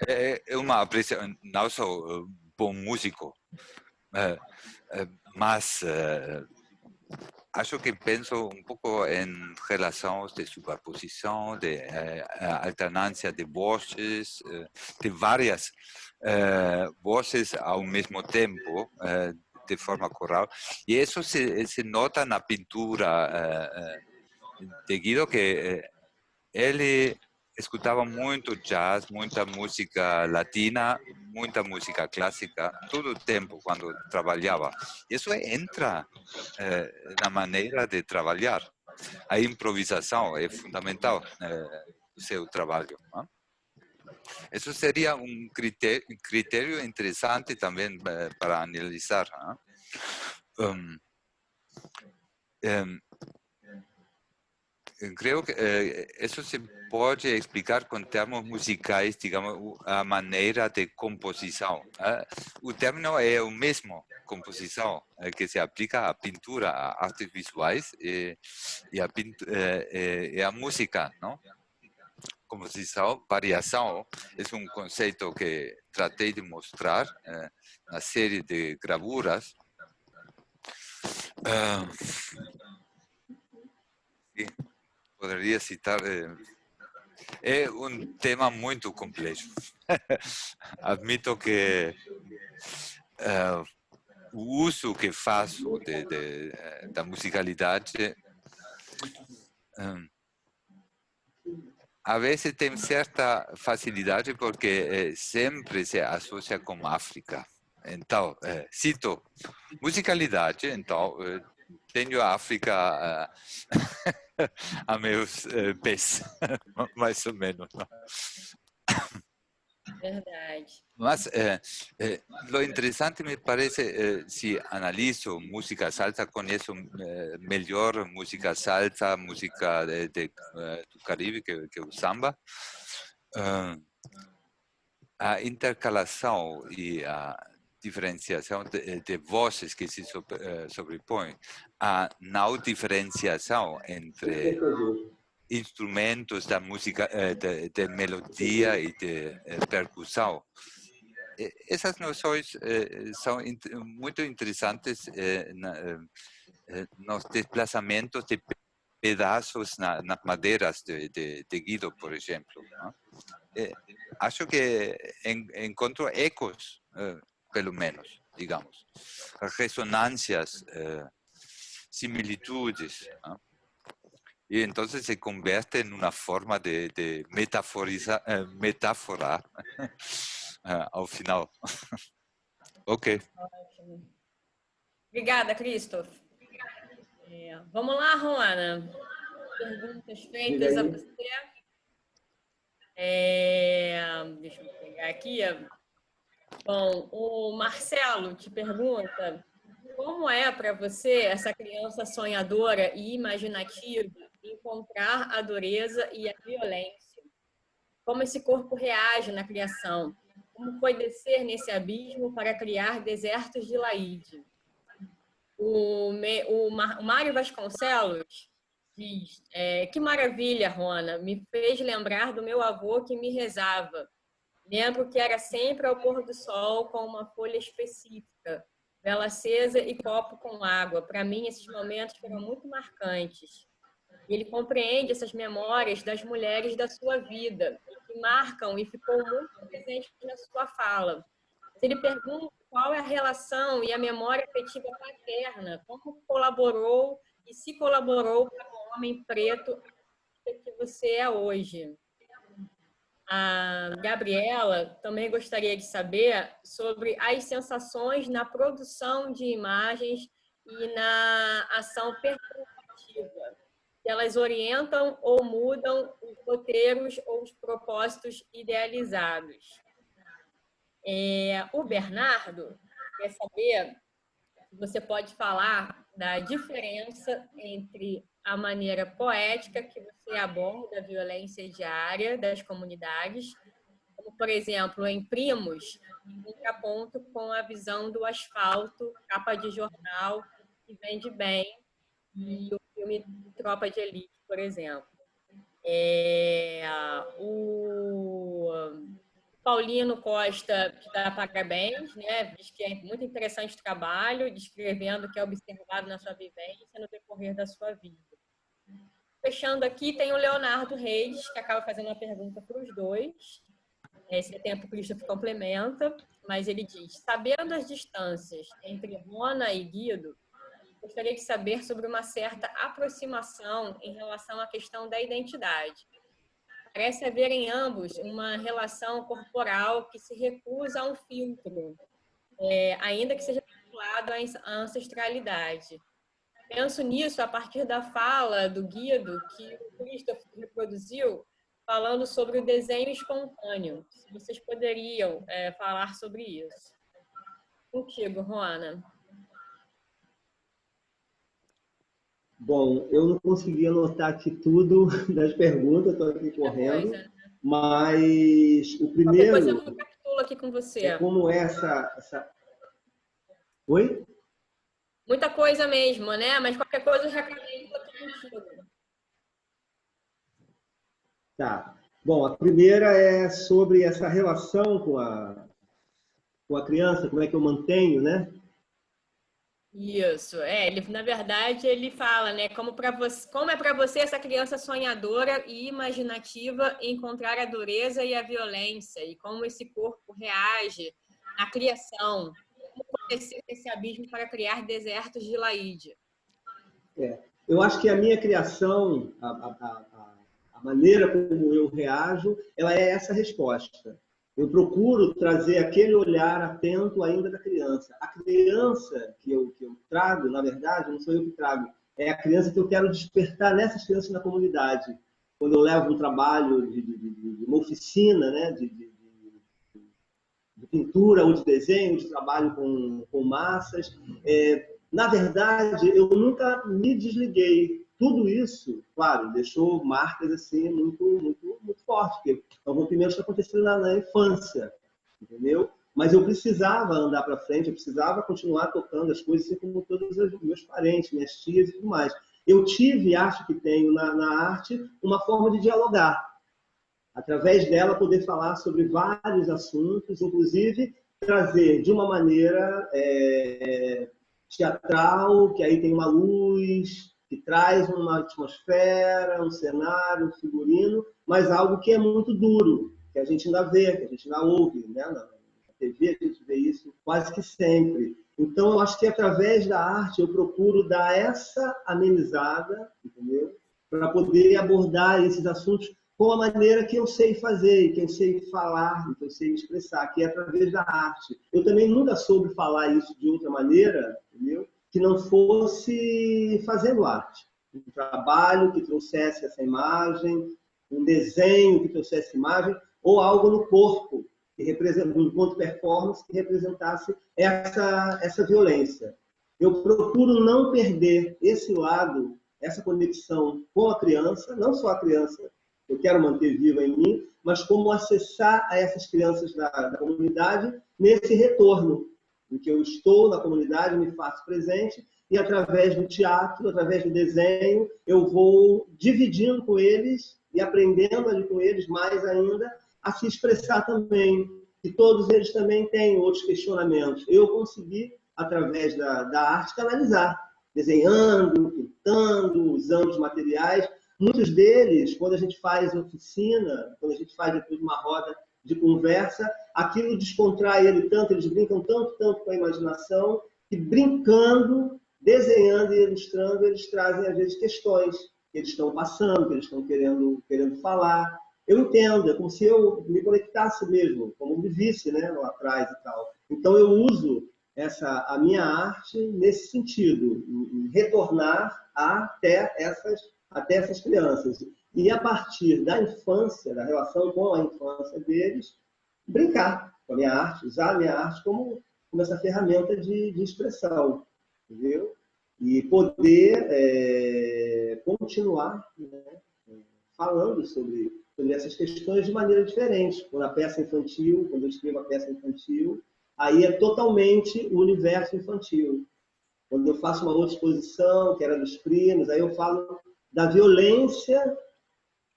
S3: É uma apreciação, não sou bom músico, mas acho que penso um pouco em relações de superposição, de alternância de vozes, de várias vozes ao mesmo tempo, de forma coral. E isso se nota na pintura de Guido, que ele escutava muito jazz, muita música latina, muita música clássica, todo o tempo quando trabalhava. Isso entra na maneira de trabalhar. A improvisação é fundamental no seu trabalho. Isso seria um critério interessante também para analisar. Creo que isso se pode explicar com termos musicais, digamos, a maneira de composição. O término é o mesmo, composição, que se aplica à pintura, a artes visuais e a música, não? composição, variação, é um conceito que tratei de mostrar na série de gravuras. Poderia citar, é um tema muito complexo. Admito que o uso que faço da musicalidade a vezes tem certa facilidade porque sempre se associa com África. Então, cito musicalidade, então tenho a África a meus pés, mais ou menos. Não?
S1: Verdade.
S3: Mas o interessante me parece, se analiso música salsa, conheço melhor música salsa, música do Caribe, que o samba. A intercalação e a diferenciação de vozes que se sobrepõem, a não diferenciação entre instrumentos da música, de melodia e de percussão. Essas noções são muito interessantes nos desplazamentos de pedaços nas madeiras de Guido, por exemplo. Acho que encontro ecos, pelo menos, digamos, ressonâncias, similitudes. ¿No? Y entonces se convierte en una forma de metáfora ao final. Ok.
S1: Ótimo. Obrigada, Christoph. Vamos lá, Rona. Perguntas feitas a você. Deixa eu pegar aqui. Bom, o Marcelo te pergunta como é para você, essa criança sonhadora e imaginativa, encontrar a dureza e a violência? Como esse corpo reage na criação? Como foi descer nesse abismo para criar desertos de Laíde? O Mário Vasconcelos diz, que maravilha, Rona, me fez lembrar do meu avô que me rezava. Lembro que era sempre ao pôr do sol com uma folha específica, vela acesa e copo com água. Para mim, esses momentos foram muito marcantes. Ele compreende essas memórias das mulheres da sua vida, que marcam e ficou muito presente na sua fala. Ele pergunta qual é a relação e a memória afetiva paterna, como colaborou e se colaborou para o homem preto que você é hoje. A Gabriela também gostaria de saber sobre as sensações na produção de imagens e na ação performativa. Se elas orientam ou mudam os roteiros ou os propósitos idealizados. O Bernardo quer saber se você pode falar da diferença entre a maneira poética que você aborda a violência diária das comunidades, como, por exemplo, em Primos, em contraponto com a visão do asfalto, capa de jornal, que vende bem, e o filme Tropa de Elite, por exemplo. O Paulino Costa te dá parabéns, né? Diz que é muito interessante o trabalho, descrevendo o que é observado na sua vivência no decorrer da sua vida. Fechando aqui, tem o Leonardo Reis, que acaba fazendo uma pergunta para os dois. Esse tempo o Christoph complementa, mas ele diz, sabendo as distâncias entre Rona e Guido, gostaria de saber sobre uma certa aproximação em relação à questão da identidade. Parece haver em ambos uma relação corporal que se recusa a um filtro, ainda que seja vinculado à ancestralidade. Penso nisso a partir da fala do Guido, que o Christoph reproduziu, falando sobre o desenho espontâneo. Se vocês poderiam falar sobre isso. Contigo, Rona.
S2: Bom, eu não consegui anotar aqui tudo das perguntas, estou aqui correndo, mas o primeiro...
S1: Qualquer coisa eu recapitulo aqui com você.
S2: É como essa... Oi?
S1: Muita coisa mesmo, né? Mas qualquer coisa eu recapitulo aqui contigo.
S2: Tá. Bom, a primeira é sobre essa relação com a criança, como é que eu mantenho, né?
S1: Isso, ele, na verdade, ele fala, né, como é para você essa criança sonhadora e imaginativa encontrar a dureza e a violência, e como esse corpo reage na criação, como conhecer esse abismo para criar desertos de Laíde.
S2: Eu acho que a minha criação, a maneira como eu reajo, ela é essa resposta. Eu procuro trazer aquele olhar atento ainda da criança. A criança que eu trago, na verdade, não sou eu que trago, é a criança que eu quero despertar nessas crianças na comunidade. Quando eu levo um trabalho de uma oficina, né, de pintura ou de desenho, de trabalho com massas, na verdade, eu nunca me desliguei. Tudo isso, claro, deixou marcas assim muito fortes, porque é um rompimento que aconteceu na infância, entendeu? Mas eu precisava andar para frente, eu precisava continuar tocando as coisas, assim como todos os meus parentes, minhas tias e tudo mais. Eu tive, acho que tenho na arte, uma forma de dialogar. Através dela, poder falar sobre vários assuntos, inclusive trazer de uma maneira teatral, que aí tem uma luz, que traz uma atmosfera, um cenário, um figurino, mas algo que é muito duro, que a gente ainda vê, que a gente ainda ouve, né? Na TV a gente vê isso quase que sempre. Então, eu acho que através da arte eu procuro dar essa amenizada, entendeu? Para poder abordar esses assuntos com a maneira que eu sei fazer, que eu sei falar, que eu sei expressar, que é através da arte. Eu também nunca soube falar isso de outra maneira, entendeu? Que não fosse fazendo arte. Um trabalho que trouxesse essa imagem, um desenho que trouxesse imagem, ou algo no corpo, que representa, enquanto performance, que representasse essa violência. Eu procuro não perder esse lado, essa conexão com a criança, não só a criança, eu quero manter viva em mim, mas como acessar a essas crianças da comunidade nesse retorno, em que eu estou na comunidade, me faço presente, e através do teatro, através do desenho, eu vou dividindo com eles e aprendendo ali com eles mais ainda a se expressar também. E todos eles também têm outros questionamentos. Eu consegui, através da arte, canalizar, desenhando, pintando, usando os materiais. Muitos deles, quando a gente faz oficina, quando a gente faz depois uma roda de conversa, aquilo descontrai ele tanto, eles brincam tanto com a imaginação, que brincando, desenhando e ilustrando, eles trazem, às vezes, questões que eles estão passando, que eles estão querendo falar. Eu entendo, é como se eu me conectasse mesmo, como me visse, né, lá atrás e tal. Então, eu uso a minha arte nesse sentido, em retornar até essas crianças. E a partir da infância, da relação com a infância deles, brincar com a minha arte, usar a minha arte como essa ferramenta de expressão, entendeu? E poder continuar, né, falando sobre essas questões de maneira diferente. Quando a peça infantil, quando eu escrevo a peça infantil, aí é totalmente o universo infantil. Quando eu faço uma outra exposição, que era dos primos, aí eu falo da violência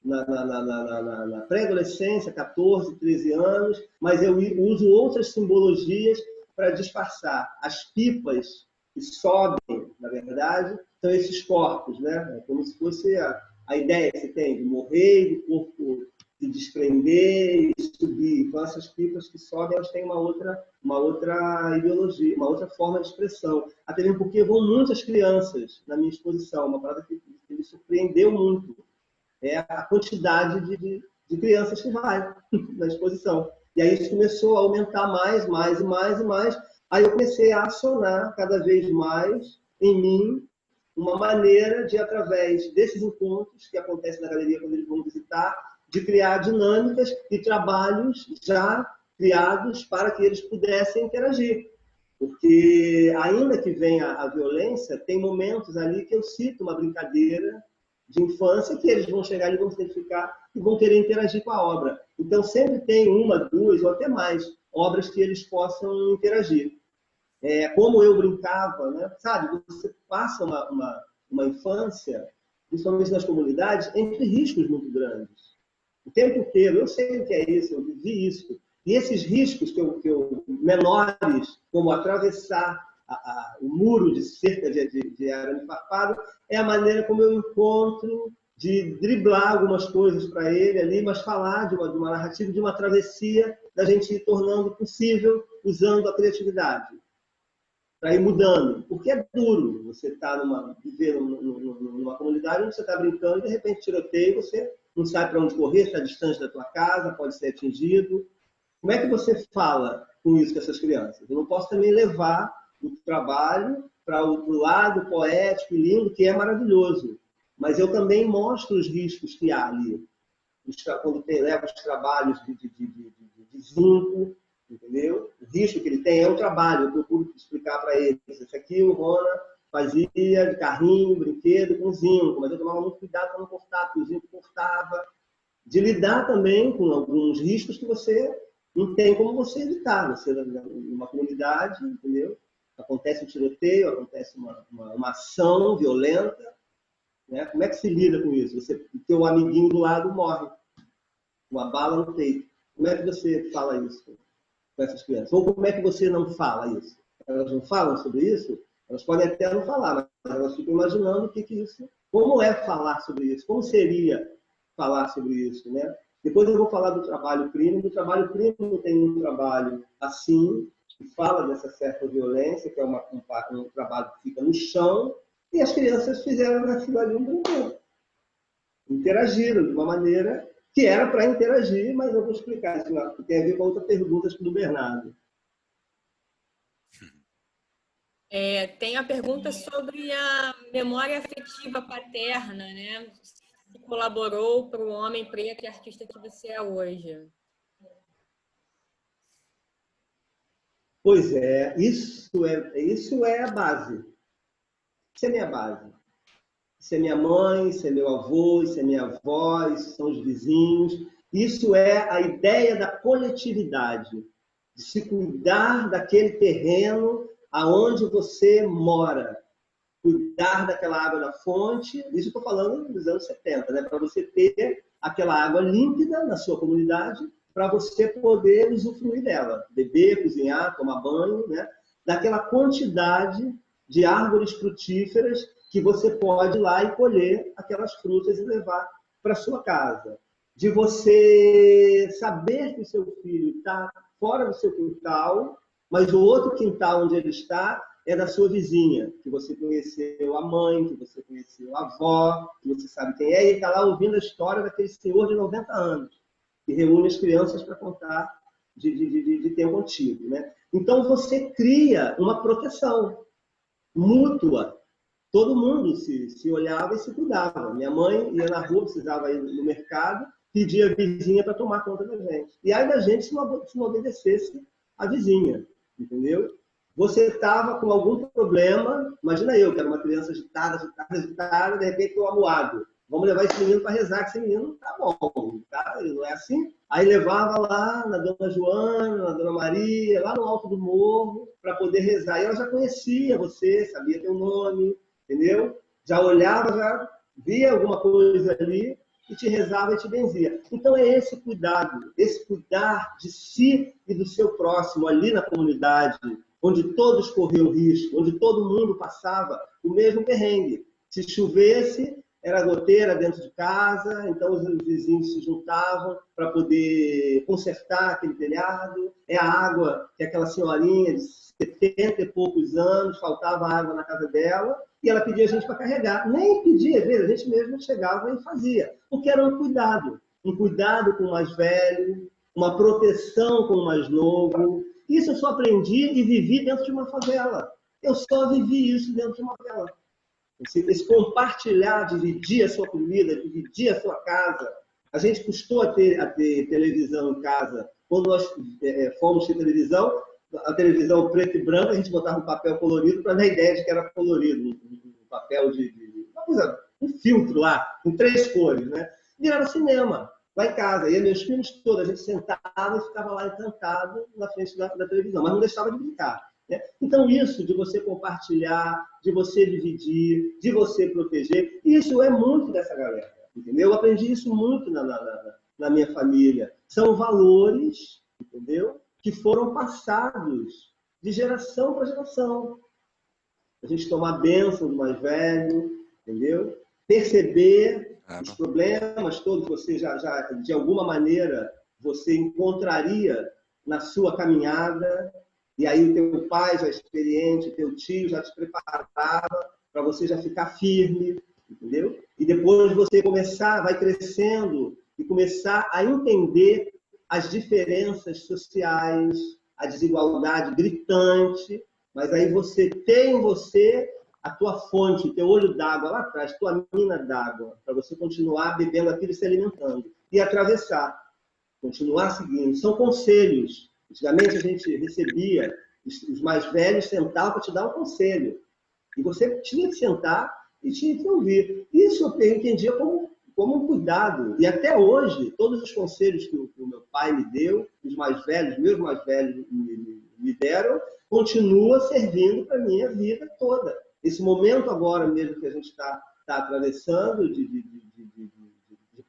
S2: na pré-adolescência, 14, 13 anos, mas eu uso outras simbologias para disfarçar. As pipas que sobem, na verdade, são esses corpos, né? É como se fosse a ideia que você tem de morrer e do corpo se desprender e subir. Então, essas pipas que sobem, elas têm uma outra ideologia, uma outra forma de expressão. Até mesmo porque vão muitas crianças na minha exposição, uma parada que me surpreendeu muito. É a quantidade de crianças que vai na exposição. E aí isso começou a aumentar mais. Aí eu comecei a acionar cada vez mais em mim uma maneira de, através desses encontros que acontecem na galeria quando eles vão visitar, de criar dinâmicas e trabalhos já criados para que eles pudessem interagir. Porque, ainda que venha a violência, tem momentos ali que eu cito uma brincadeira de infância que eles vão chegar e vão se identificar e vão querer interagir com a obra. Então, sempre tem uma, duas ou até mais obras que eles possam interagir. Como eu brincava, né? Sabe? Você passa uma infância, principalmente nas comunidades, entre riscos muito grandes. o tempo inteiro. Eu sei o que é isso, eu vivi isso. E esses riscos menores, como atravessar o muro de cerca de arame farpado, é a maneira como eu encontro de driblar algumas coisas para ele ali, mas falar de uma narrativa, de uma travessia, da gente ir tornando possível usando a criatividade, para ir mudando. Porque é duro você viver numa comunidade onde você está brincando e de repente tiroteio, você não sabe para onde correr, está distante da tua casa, pode ser atingido. Como é que você fala com isso com essas crianças? Eu não posso também levar o trabalho para o lado poético e lindo, que é maravilhoso. Mas eu também mostro os riscos que há ali. Quando levo os trabalhos de zinco, entendeu? O risco que ele tem é o trabalho. Eu procuro explicar para eles. Isso aqui o Rona fazia de carrinho, brinquedo com zinco, mas eu tomava muito cuidado para não cortar, porque o zinco cortava. De lidar também com alguns riscos que você não tem como você evitar. Você, numa comunidade, entendeu? Acontece um tiroteio, acontece uma ação violenta, né? Como é que se lida com isso? O teu amiguinho do lado morre, uma bala no peito. Como é que você fala isso com essas crianças? Ou como é que você não fala isso? Elas não falam sobre isso? Elas podem até não falar, mas elas ficam imaginando o que isso... Como é falar sobre isso? Como seria falar sobre isso, né? Depois eu vou falar do trabalho primo. Do trabalho primo tem um trabalho assim, que fala dessa certa violência, que é um trabalho que fica no chão, e as crianças fizeram naquilo ali um brinquedo. Interagiram de uma maneira que era para interagir, mas eu vou explicar isso lá, que tem a ver com outra pergunta do Bernardo.
S1: Tem a pergunta sobre a memória afetiva paterna, né? Que colaborou para o homem preto e artista que você é hoje.
S2: Pois é, isso é a base. Isso é minha base. Isso é minha mãe, isso é meu avô, isso é minha avó, isso são os vizinhos. Isso é a ideia da coletividade, de se cuidar daquele terreno aonde você mora, cuidar daquela água da fonte. Isso eu estou falando dos anos 70, né? Para você ter aquela água límpida na sua comunidade, para você poder usufruir dela, beber, cozinhar, tomar banho, né? Daquela quantidade de árvores frutíferas que você pode ir lá e colher aquelas frutas e levar para sua casa. De você saber que o seu filho está fora do seu quintal, mas o outro quintal onde ele está é da sua vizinha, que você conheceu a mãe, que você conheceu a avó, que você sabe quem é, e está lá ouvindo a história daquele senhor de 90 anos, que reúne as crianças para contar de tempo antigo, né? Então, você cria uma proteção mútua. Todo mundo se olhava e se cuidava. Minha mãe ia na rua, precisava ir no mercado, pedia a vizinha para tomar conta da gente. E aí da gente se não obedecesse a vizinha, entendeu? Você estava com algum problema, imagina eu, que era uma criança agitada, de repente eu amuado. Vamos levar esse menino para rezar, que esse menino tá bom, tá? Ele não é assim? Aí levava lá na Dona Joana, na Dona Maria, lá no alto do morro, para poder rezar. E ela já conhecia você, sabia teu nome, entendeu? Já olhava, já via alguma coisa ali e te rezava e te benzia. Então é esse cuidado, esse cuidar de si e do seu próximo ali na comunidade, onde todos corriam risco, onde todo mundo passava o mesmo perrengue. Se chovesse, era goteira dentro de casa, então os vizinhos se juntavam para poder consertar aquele telhado. É a água que aquela senhorinha de 70 e poucos anos, faltava água na casa dela, e ela pedia a gente para carregar. Nem pedia, às vezes, a gente mesmo chegava e fazia. Porque era um cuidado com o mais velho, uma proteção com o mais novo. Isso eu só aprendi e vivi dentro de uma favela. Eu só vivi isso dentro de uma favela. Esse compartilhar, dividir a sua comida, dividir a sua casa. A gente custou a ter televisão em casa. Quando nós fomos ter televisão, a televisão preto e branco, a gente botava um papel colorido para dar a ideia de que era colorido. Um papel uma coisa, um filtro lá, com 3 cores, né? Viraram cinema, lá em casa. E meus filhos todos, a gente sentava e ficava lá encantado na frente da televisão, mas não deixava de brincar. Então, isso de você compartilhar, de você dividir, de você proteger, isso é muito dessa galera, entendeu? Eu aprendi isso muito na minha família. São valores, entendeu? Que foram passados de geração para geração. A gente tomar a bênção do mais velho, entendeu? Perceber os problemas todos, você já de alguma maneira, você encontraria na sua caminhada, e aí o teu pai já experiente, teu tio já te preparava para você já ficar firme, entendeu? E depois você vai crescendo e começar a entender as diferenças sociais, a desigualdade gritante, mas aí você tem em você a tua fonte, o teu olho d'água lá atrás, tua mina d'água, para você continuar bebendo aquilo e se alimentando. E atravessar, continuar seguindo. São conselhos. Antigamente a gente recebia, os mais velhos sentavam para te dar um conselho. E você tinha que sentar e tinha que ouvir. Isso eu entendia como um cuidado. E até hoje, todos os conselhos que o meu pai me deu, os mais velhos, meus mais velhos me deram, continua servindo para a minha vida toda. Esse momento agora mesmo que a gente está atravessando de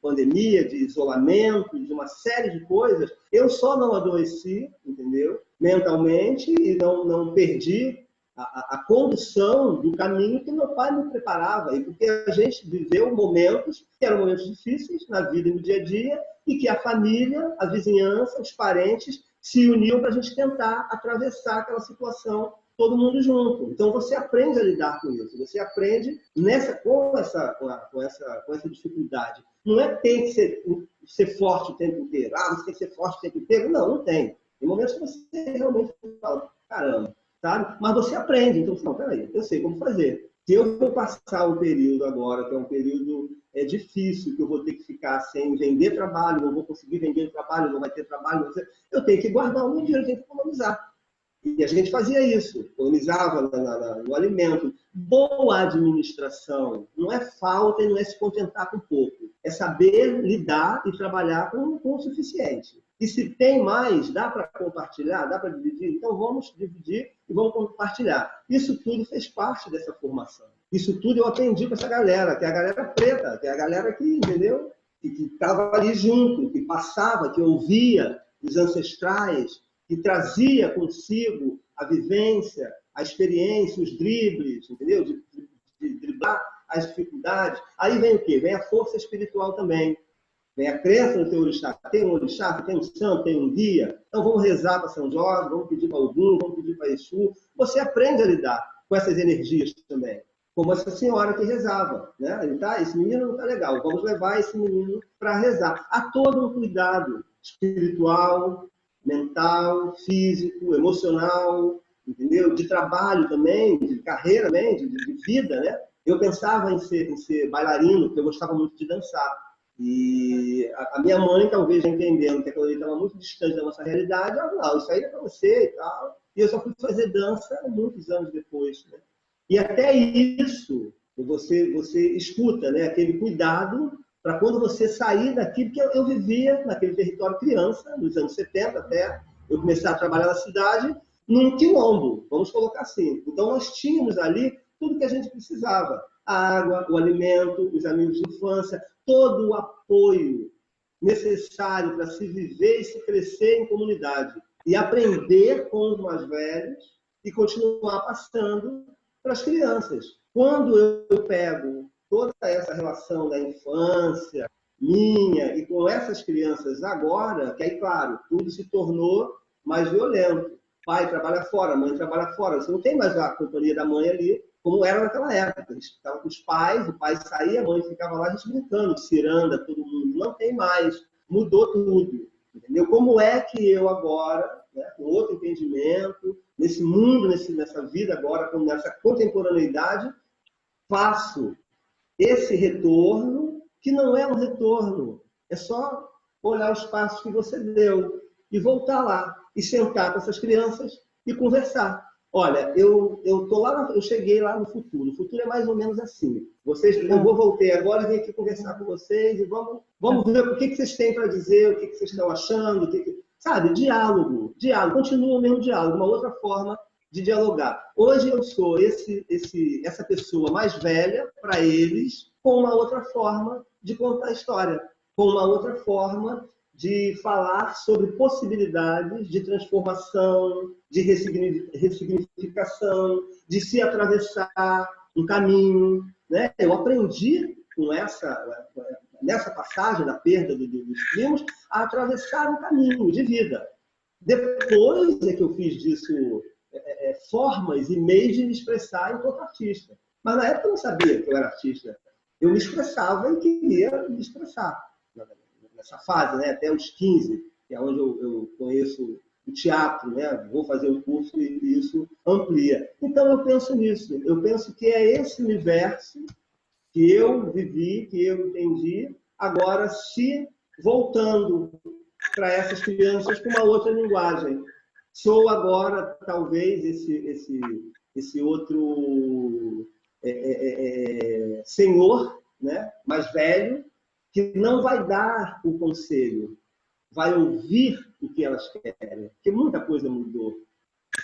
S2: pandemia, de isolamento, de uma série de coisas, eu só não adoeci, entendeu? Mentalmente, e não perdi a condução do caminho que meu pai me preparava. E porque a gente viveu momentos que eram momentos difíceis na vida e no dia a dia, e que a família, a vizinhança, os parentes se uniam para a gente tentar atravessar aquela situação, todo mundo junto. Então você aprende a lidar com isso, você aprende com essa dificuldade. Não é tem que ser forte o tempo inteiro. Você tem que ser forte o tempo inteiro. Não tem. Tem momentos que você realmente fala, caramba, sabe? Mas você aprende. Então, não, peraí, eu sei como fazer. Se eu vou passar um período agora, que é um período difícil, que eu vou ter que ficar sem vender trabalho, não vou conseguir vender trabalho, não vai ter trabalho, eu tenho que guardar o meu dinheiro, eu tenho que economizar. E a gente fazia isso, economizava no alimento. Boa administração não é falta e não é se contentar com pouco. É saber lidar e trabalhar com o suficiente. E se tem mais, dá para compartilhar, dá para dividir? Então vamos dividir e vamos compartilhar. Isso tudo fez parte dessa formação. Isso tudo eu aprendi com essa galera, que é a galera preta, que é a galera que, entendeu? Que estava ali junto, que passava, que ouvia os ancestrais, que trazia consigo a vivência, a experiência, os dribles, entendeu? De driblar as dificuldades. Aí vem o quê? Vem a força espiritual também. Vem a crença no teu orixá. Tem um orixá, tem um santo, tem um guia. Então vamos rezar para São Jorge, vamos pedir para Ogum, vamos pedir para Exu. Você aprende a lidar com essas energias também. Como essa senhora que rezava, né? Esse menino não está legal, vamos levar esse menino para rezar. Há todo um cuidado espiritual, mental, físico, emocional, entendeu? De trabalho também, de carreira também, de vida, né? Eu pensava em ser bailarino, porque eu gostava muito de dançar. E a minha mãe, talvez, entendendo que aquilo ali estava muito distante da nossa realidade, ela falou, não, isso aí é para você e tal. E eu só fui fazer dança muitos anos depois, né? E até isso, você escuta, né? Aquele cuidado para quando você sair daqui, porque eu vivia naquele território criança, nos anos 70 até, eu comecei a trabalhar na cidade, num quilombo, vamos colocar assim. Então nós tínhamos ali tudo que a gente precisava, a água, o alimento, os amigos de infância, todo o apoio necessário para se viver e se crescer em comunidade, e aprender com os mais velhos e continuar passando para as crianças. Quando eu pego toda essa relação da infância minha e com essas crianças agora, que aí, claro, tudo se tornou mais violento. Pai trabalha fora, mãe trabalha fora. Você não tem mais a companhia da mãe ali, como era naquela época. A gente ficava com os pais, o pai saía, a mãe ficava lá, a gente brincando, ciranda, todo mundo. Não tem mais. Mudou tudo. Entendeu? Como é que eu agora, né, com outro entendimento, nesse mundo, nessa vida agora, nessa contemporaneidade, faço esse retorno, que não é um retorno, é só olhar os passos que você deu e voltar lá e sentar com essas crianças e conversar. Olha, eu cheguei lá no futuro. O futuro é mais ou menos assim. Voltei agora e vim aqui conversar com vocês e vamos ver o que vocês têm para dizer, o que vocês estão achando, sabe? Diálogo. Continua o mesmo diálogo, uma outra forma de dialogar. Hoje eu sou essa pessoa mais velha para eles, com uma outra forma de contar a história. com uma outra forma de falar sobre possibilidades de transformação, de ressignificação, de se atravessar um caminho, né? Eu aprendi nessa passagem da perda dos primos a atravessar um caminho de vida. Depois é que eu fiz disso formas e meios de me expressar enquanto artista. Mas na época eu não sabia que eu era artista. Eu me expressava e queria me expressar. Nessa fase, né? Até os 15, que é onde eu conheço o teatro, né? Vou fazer o curso e isso amplia. Então eu penso nisso. Eu penso que é esse universo que eu vivi, que eu entendi, agora se voltando para essas crianças com uma outra linguagem. Sou agora, talvez, esse outro senhor, né, mais velho, que não vai dar o conselho, vai ouvir o que elas querem, porque muita coisa mudou.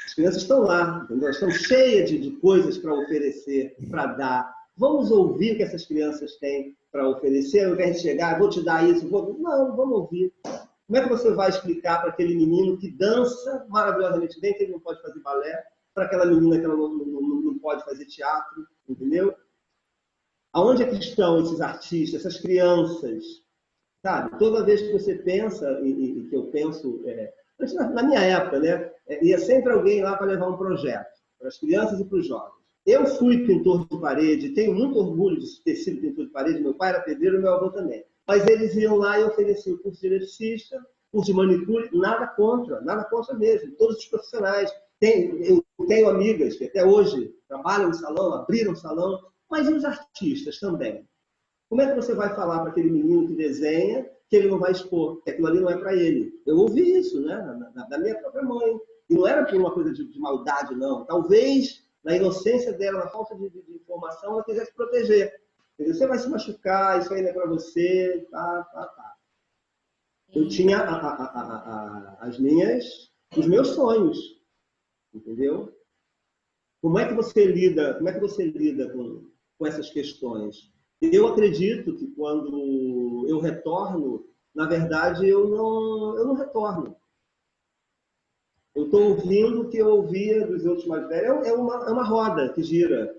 S2: As crianças estão lá, entendeu? Elas estão cheias de coisas para oferecer, para dar. Vamos ouvir o que essas crianças têm para oferecer, ao invés de chegar, vou te dar isso, não, vamos ouvir. Como é que você vai explicar para aquele menino que dança maravilhosamente bem, que ele não pode fazer balé, para aquela menina que ela não pode fazer teatro, entendeu? Aonde é que estão esses artistas, essas crianças? Sabe? Toda vez que você pensa, e que eu penso... na minha época, né, ia sempre alguém lá para levar um projeto, para as crianças e para os jovens. Eu fui pintor de parede, tenho muito orgulho de ter sido pintor de parede, meu pai era pedreiro, meu avô também. Mas eles iam lá e ofereciam curso de eletricista, curso de manicure, nada contra mesmo, todos os profissionais. Eu tenho amigas que até hoje trabalham no salão, abriram salão, mas e os artistas também? Como é que você vai falar para aquele menino que desenha que ele não vai expor, que aquilo ali não é para ele? Eu ouvi isso, né, da minha própria mãe. E não era por uma coisa de maldade, não. Talvez, na inocência dela, na falta de informação, ela quisesse proteger. Você vai se machucar, isso aí não é para você, tá. Eu tinha os meus sonhos, entendeu? Como é que você lida com essas questões? Eu acredito que quando eu retorno, na verdade, eu não retorno. Eu estou ouvindo o que eu ouvia dos outros mais velhos. É uma roda que gira.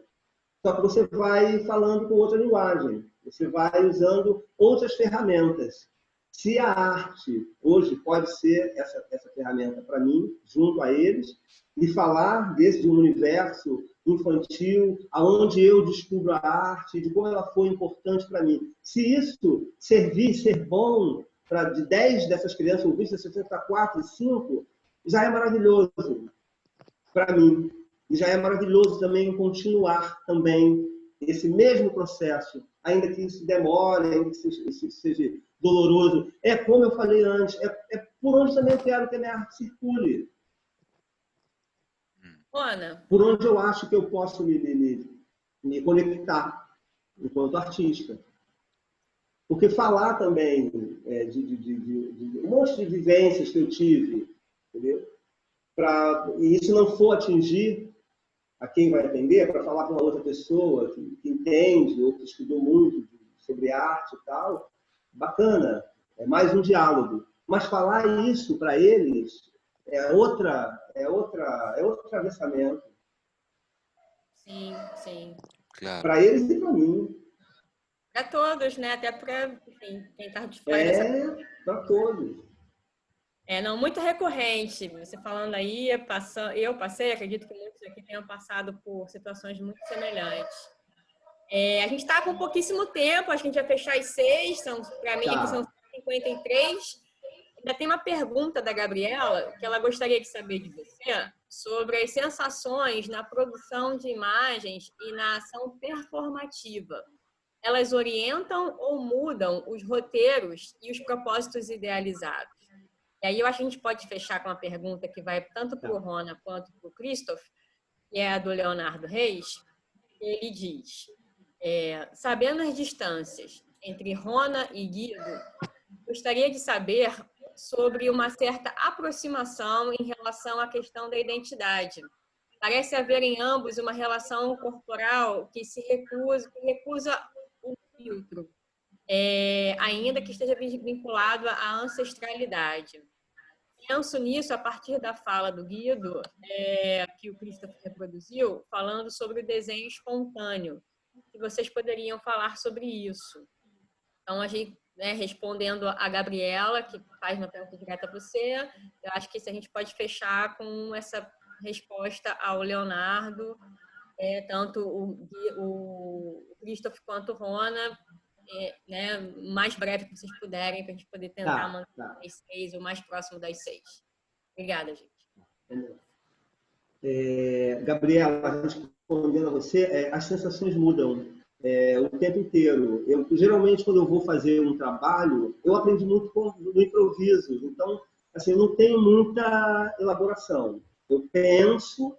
S2: Só que você vai falando com outra linguagem. Você vai usando outras ferramentas. Se a arte hoje pode ser essa ferramenta para mim, junto a eles, e falar de um universo infantil, aonde eu descubro a arte, de como ela foi importante para mim. Se isso servir, ser bom para de 10 dessas crianças, ou 20 dessas crianças para 4, 5, já é maravilhoso para mim. E já é maravilhoso também continuar também esse mesmo processo, ainda que isso demore, ainda que isso seja doloroso. É como eu falei antes, é por onde também eu quero que a minha arte circule.
S1: Ana.
S2: Por onde eu acho que eu posso me conectar enquanto artista. Porque falar também de um monte de vivências que eu tive, entendeu? E isso não for atingir a quem vai entender, para falar com uma outra pessoa que entende, ou que estudou muito sobre arte e tal, bacana, é mais um diálogo. Mas falar isso para eles é outro atravessamento.
S1: Sim, sim.
S3: Claro.
S2: Para eles e para mim.
S1: Para todos, né? Até para quem está de fora.
S2: Para todos.
S1: Não, muito recorrente. Você falando aí, eu passei, acredito que muitos aqui tenham passado por situações muito semelhantes. A gente está com pouquíssimo tempo, acho que a gente vai fechar às 6, para mim aqui são 53. Ainda tem uma pergunta da Gabriela, que ela gostaria de saber de você, sobre as sensações na produção de imagens e na ação performativa. Elas orientam ou mudam os roteiros e os propósitos idealizados? E aí eu acho que a gente pode fechar com uma pergunta que vai tanto para o Rona quanto para o Christoph, que é a do Leonardo Reis. Ele diz, sabendo as distâncias entre Rona e Guido, gostaria de saber sobre uma certa aproximação em relação à questão da identidade. Parece haver em ambos uma relação corporal que recusa o filtro. ainda que esteja vinculado à ancestralidade. Penso nisso a partir da fala do Guido, que o Christopher reproduziu, falando sobre o desenho espontâneo. Que vocês poderiam falar sobre isso. Então, a gente, respondendo a Gabriela, que faz uma pergunta direta a você, eu acho que se a gente pode fechar com essa resposta ao Leonardo, tanto o Christopher quanto o Rona, mais breve que vocês puderem, para a gente poder tentar manter as 6, o mais próximo das 6. Obrigada, gente.
S2: Gabriela, respondendo a você, as sensações mudam o tempo inteiro. Geralmente, quando eu vou fazer um trabalho, eu aprendi muito no improviso. Então, assim, eu não tenho muita elaboração. Eu penso,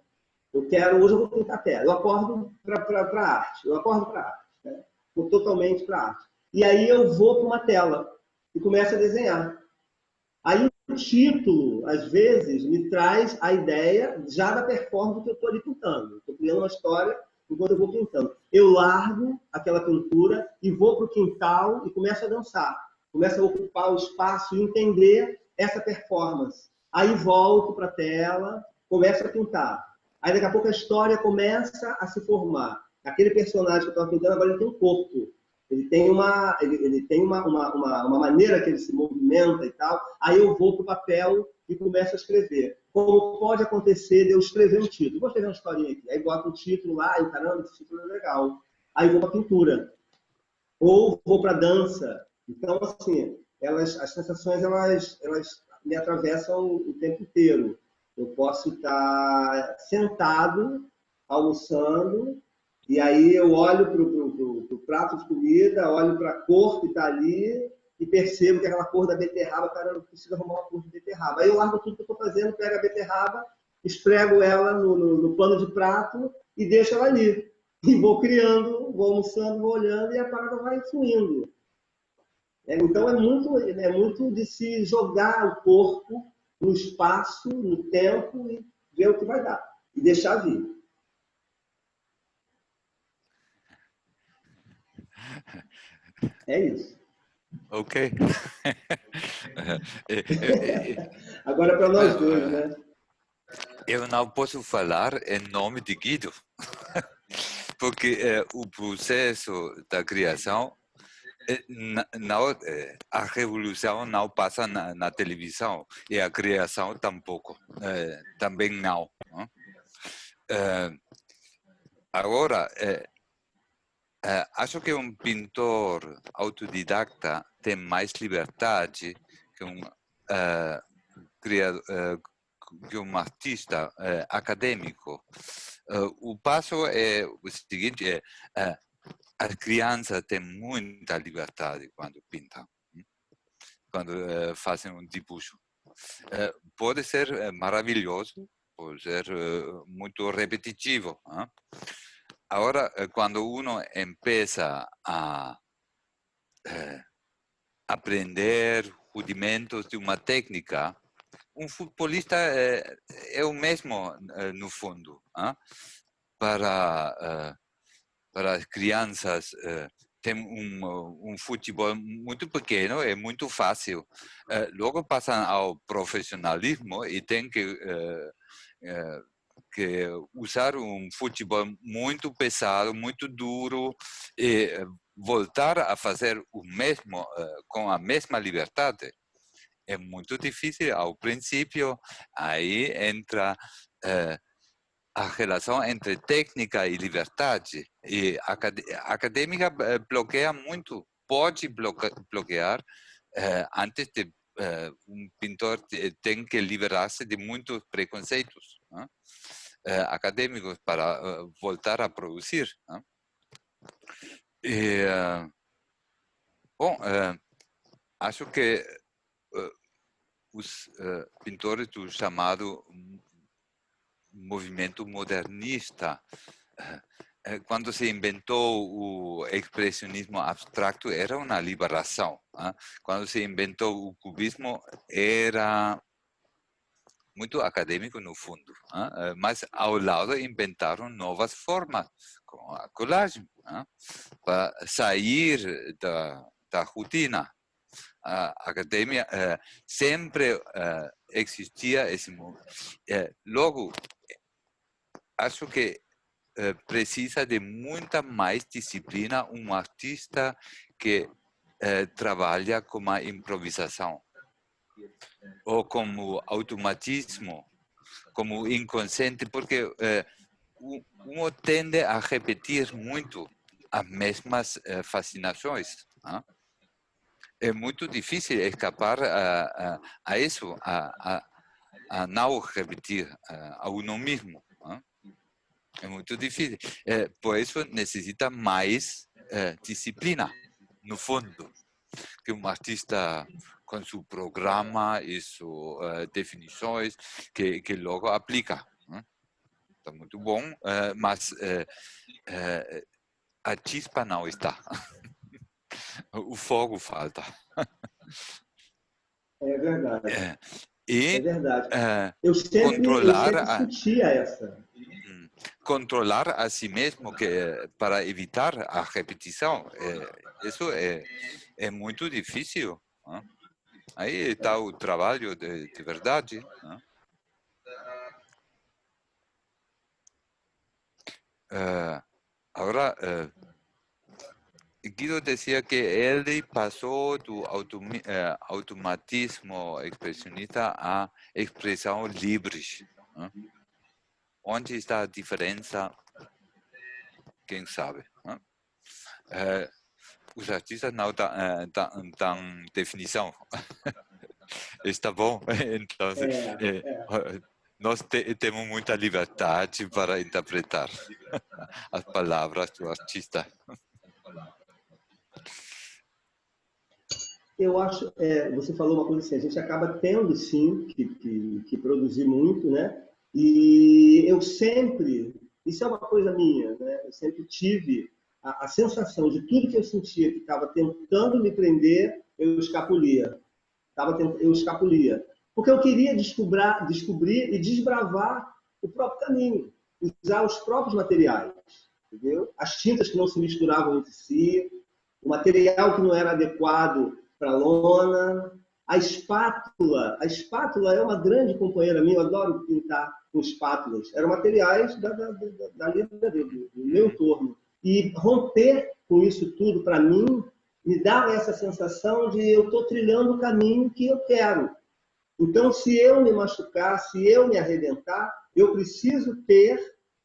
S2: hoje eu vou pintar a tela. Eu acordo para a arte. Eu acordo para a arte. Né? Vou totalmente para a arte. E aí eu vou para uma tela e começo a desenhar. Aí o título, às vezes, me traz a ideia já da performance que eu estou ali pintando. Estou criando uma história enquanto eu vou pintando. Eu largo aquela pintura e vou para o quintal e começo a dançar. Começo a ocupar o espaço e entender essa performance. Aí volto para a tela, começo a pintar. Aí daqui a pouco a história começa a se formar. Aquele personagem que eu estava pintando agora ele tem um corpo. Ele tem uma maneira que ele se movimenta e tal. Aí eu vou para o papel e começo a escrever. Como pode acontecer de eu escrever um título? Vou escrever uma historinha aqui. Aí boto um título lá, e caramba, esse título é legal. Aí vou para a pintura. Ou vou para a dança. Então, assim, as sensações, elas me atravessam o tempo inteiro. Eu posso estar sentado, almoçando, e aí eu olho para o prato de comida, olho para a cor que está ali e percebo que aquela cor da beterraba, cara, eu preciso arrumar uma cor de beterraba. Aí eu largo tudo que eu estou fazendo, pego a beterraba, esfrego ela no pano de prato e deixo ela ali. E vou criando, vou almoçando, vou olhando e a parada vai fluindo. Então é muito de se jogar o corpo no espaço, no tempo e ver o que vai dar. E deixar vir. É isso.
S3: Ok.
S2: Agora é para nós dois, né?
S3: Eu não posso falar em nome de Guido, porque o processo da criação, a revolução não passa na televisão e a criação tampouco, também não. Agora, acho que um pintor autodidacta tem mais liberdade que que um artista acadêmico. O passo é o seguinte: a criança tem muita liberdade quando pinta, quando fazem um dibujo. Pode ser maravilhoso, pode ser muito repetitivo. Agora, quando uno empieza a aprender rudimentos de uma técnica, um futebolista é o mesmo no fundo. Para as crianças tem um futebol muito pequeno, é muito fácil. Logo passam ao profissionalismo e tem que usar um futebol muito pesado, muito duro, e voltar a fazer o mesmo com a mesma liberdade. É muito difícil ao princípio. Aí entra a relação entre técnica e liberdade. E a acadêmica bloqueia muito, pode bloquear. Antes de um pintor tem que liberar-se de muitos preconceitos acadêmicos para voltar a produzir. E, bom, acho que os pintores do chamado movimento modernista, quando se inventou o expressionismo abstrato, era uma liberação. Quando se inventou o cubismo, era muito acadêmico no fundo, mas ao lado inventaram novas formas, como a colagem, para sair da rotina academia, sempre existia esse momento. Logo, acho que precisa de muita mais disciplina um artista que trabalha com a improvisação, ou como automatismo, como inconsciente, porque um tende a repetir muito as mesmas fascinações. Né? É muito difícil escapar a isso, a não repetir a uno mesmo. Né? É muito difícil. Por isso necessita mais disciplina, no fundo, que um artista com seu programa e suas definições que logo aplica. Né? Está muito bom, mas a chispa não está. O fogo falta.
S2: É verdade.
S3: E
S2: é verdade. Eu sempre sentia essa.
S3: Controlar a si mesmo para evitar a repetição. Isso é muito difícil. Né? Aí está o trabalho de verdade. Né? Agora, Guido dizia que ele passou do automatismo expressionista à expressão livre. Né? Onde está a diferença? Quem sabe? Né? Os artistas não dão definição. Está bom? Então, nós temos muita liberdade para interpretar as palavras do artista.
S2: Eu acho, você falou uma coisa assim, a gente acaba tendo, sim, que produzir muito, né? E eu sempre, isso é uma coisa minha, né? Eu sempre tive a sensação de tudo que eu sentia que estava tentando me prender, eu escapulia. Eu escapulia. Porque eu queria descobrir e desbravar o próprio caminho, usar os próprios materiais, entendeu? As tintas que não se misturavam entre si, o material que não era adequado para a lona, a espátula é uma grande companheira minha, eu adoro pintar com espátulas, eram materiais do meu entorno. E romper com isso tudo, para mim, me dava essa sensação de eu estou trilhando o caminho que eu quero. Então, se eu me machucar, se eu me arrebentar, eu preciso ter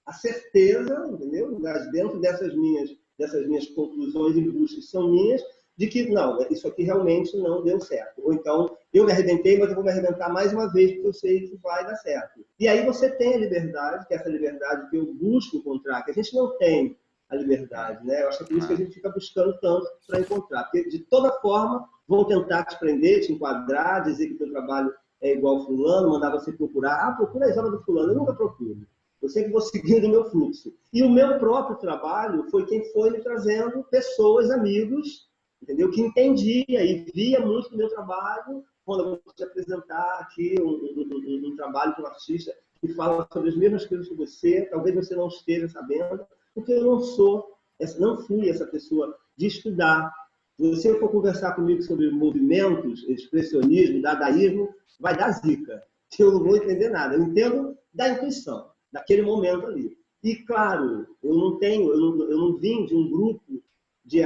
S2: a certeza, entendeu? Dentro dessas minhas conclusões e buscas são minhas, de que, não, isso aqui realmente não deu certo. Ou então, eu me arrebentei, mas eu vou me arrebentar mais uma vez, porque eu sei que vai dar certo. E aí você tem a liberdade, que é essa liberdade que eu busco encontrar, que a gente não tem a liberdade, né? Eu acho que é por isso que a gente fica buscando tanto para encontrar. Porque, de toda forma, vão tentar te prender, te enquadrar, dizer que o teu trabalho é igual ao fulano, mandar você procurar. Procura as obras do fulano. Eu nunca procuro. Eu sempre vou seguindo o meu fluxo. E o meu próprio trabalho foi quem foi me trazendo pessoas, amigos, entendeu? Que entendia e via muito do meu trabalho. Quando eu vou te apresentar aqui um trabalho de um artista que fala sobre as mesmas coisas que você, talvez você não esteja sabendo, porque eu não fui essa pessoa de estudar. Se você for conversar comigo sobre movimentos, expressionismo, dadaísmo, vai dar zica. Eu não vou entender nada. Eu entendo da intuição, daquele momento ali. E, claro, eu não vim de um grupo de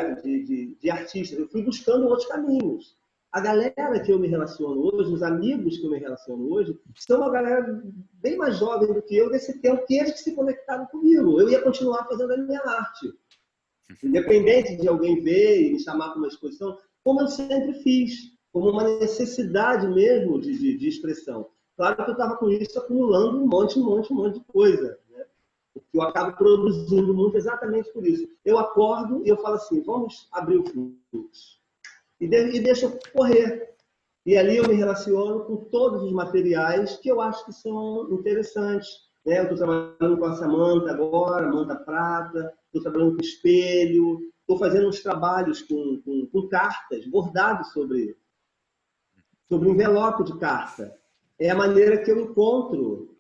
S2: artistas. Eu fui buscando outros caminhos. A galera que eu me relaciono hoje, os amigos que eu me relaciono hoje, são uma galera bem mais jovem do que eu, desse tempo, que eles que se conectaram comigo. Eu ia continuar fazendo a minha arte. Independente de alguém ver e me chamar para uma exposição, como eu sempre fiz, como uma necessidade mesmo de expressão. Claro que eu estava com isso acumulando um monte de coisa, né? Porque eu acabo produzindo muito exatamente por isso. Eu acordo e eu falo assim, vamos abrir o fluxo. E deixa eu correr. E ali eu me relaciono com todos os materiais que eu acho que são interessantes. Né? Eu estou trabalhando com essa manta agora, manta prata, estou trabalhando com espelho, estou fazendo uns trabalhos com cartas, bordados sobre envelope de carta. É a maneira que eu encontro